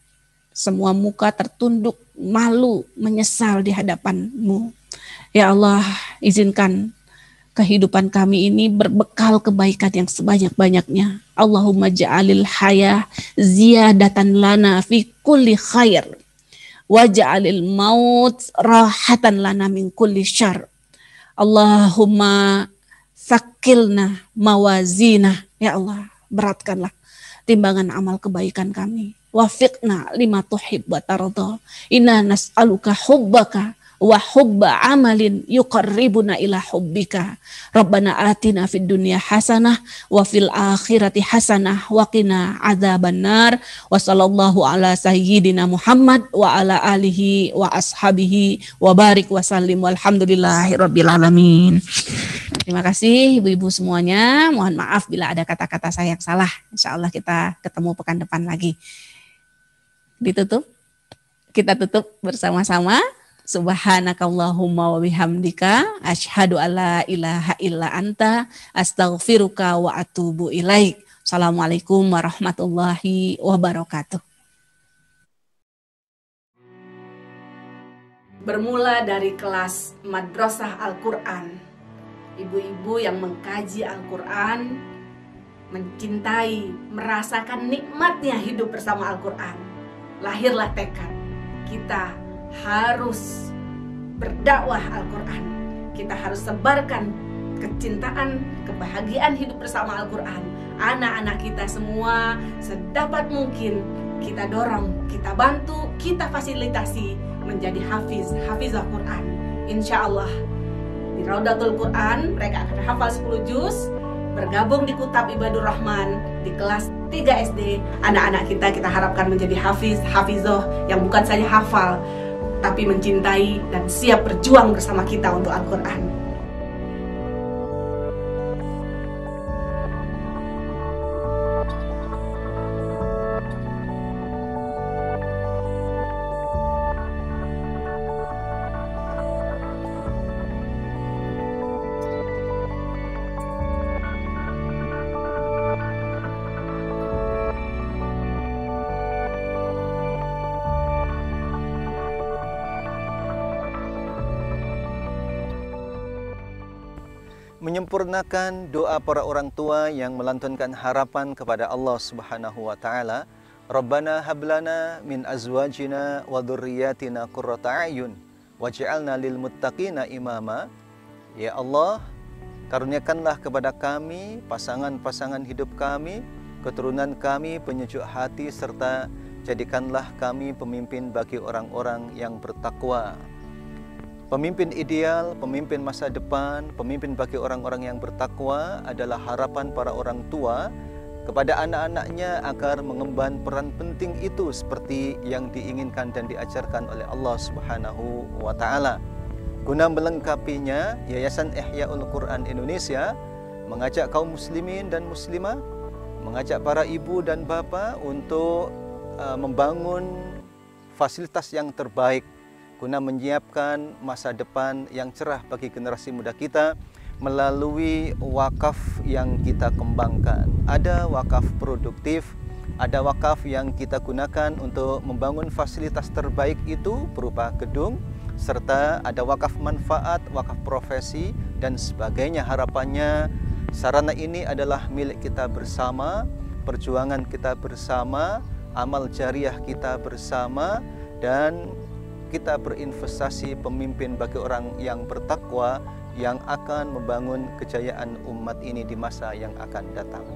semua muka tertunduk malu menyesal di hadapan-Mu. Ya Allah, izinkan kehidupan kami ini berbekal kebaikan yang sebanyak-banyaknya. Allahumma ja'alil hayah ziyadatan lana fi kulli khair wa ja'alil maut rahatan lana min kulli syarr. Allahumma sakilna mawazina. Ya Allah, beratkanlah timbangan amal kebaikan kami. Wafiqna lima tuhib wa tarada. Inna nas'aluka hubbaka wa hubba amalin yuqarribuna ila hubbika. Rabbana atina fid dunya hasanah wa fil akhirati hasanah wa qina adzabannar. Wa sallallahu ala sayyidina Muhammad wa ala alihi wa ashabihi wa barik wa sallim walhamdulillahi rabbil alamin. Terima kasih ibu-ibu semuanya. Mohon maaf bila ada kata-kata saya yang salah. Insyaallah kita ketemu pekan depan lagi. Kita tutup bersama-sama. Subhanakallahumma wa bihamdika asyhadu alla ilaha illa anta astaghfiruka wa atubu ilaik. Assalamualaikum warahmatullahi wabarakatuh. Bermula dari kelas Madrasah Al-Quran, ibu-ibu yang mengkaji Al-Quran, mencintai, merasakan nikmatnya hidup bersama Al-Quran, lahirlah tekad kita harus berdakwah Al-Quran. Kita harus sebarkan kecintaan, kebahagiaan hidup bersama Al-Quran. Anak-anak kita semua sedapat mungkin kita dorong, kita bantu, kita fasilitasi menjadi hafizah Quran. Insya Allah di Raudatul Quran mereka akan hafal 10 juz, bergabung di Kutab Ibadur Rahman di kelas 3 SD. Anak-anak kita harapkan menjadi hafizah yang bukan saja hafal, tapi mencintai dan siap berjuang bersama kita untuk Al-Quran. Menyempurnakan doa para orang tua yang melantunkan harapan kepada Allah Subhanahu wa taala. Rabbana hablana min azwajina wa dzurriyyatina qurrata a'yun waj'alna lil muttaqina imama. Ya Allah, karuniakanlah kepada kami pasangan-pasangan hidup kami, keturunan kami penyejuk hati, serta jadikanlah kami pemimpin bagi orang-orang yang bertakwa. Pemimpin ideal, pemimpin masa depan, pemimpin bagi orang-orang yang bertakwa adalah harapan para orang tua kepada anak-anaknya agar mengemban peran penting itu seperti yang diinginkan dan diajarkan oleh Allah Subhanahu wa taala. Guna melengkapinya, Yayasan Ihyaul Quran Indonesia mengajak kaum muslimin dan muslimah, mengajak para ibu dan bapak untuk membangun fasilitas yang terbaik guna menyiapkan masa depan yang cerah bagi generasi muda kita melalui wakaf yang kita kembangkan. Ada wakaf produktif, ada wakaf yang kita gunakan untuk membangun fasilitas terbaik itu berupa gedung, serta ada wakaf manfaat, wakaf profesi, dan sebagainya. Harapannya sarana ini adalah milik kita bersama, perjuangan kita bersama, amal jariah kita bersama, dan kita berinvestasi pemimpin bagi orang yang bertakwa yang akan membangun kejayaan umat ini di masa yang akan datang.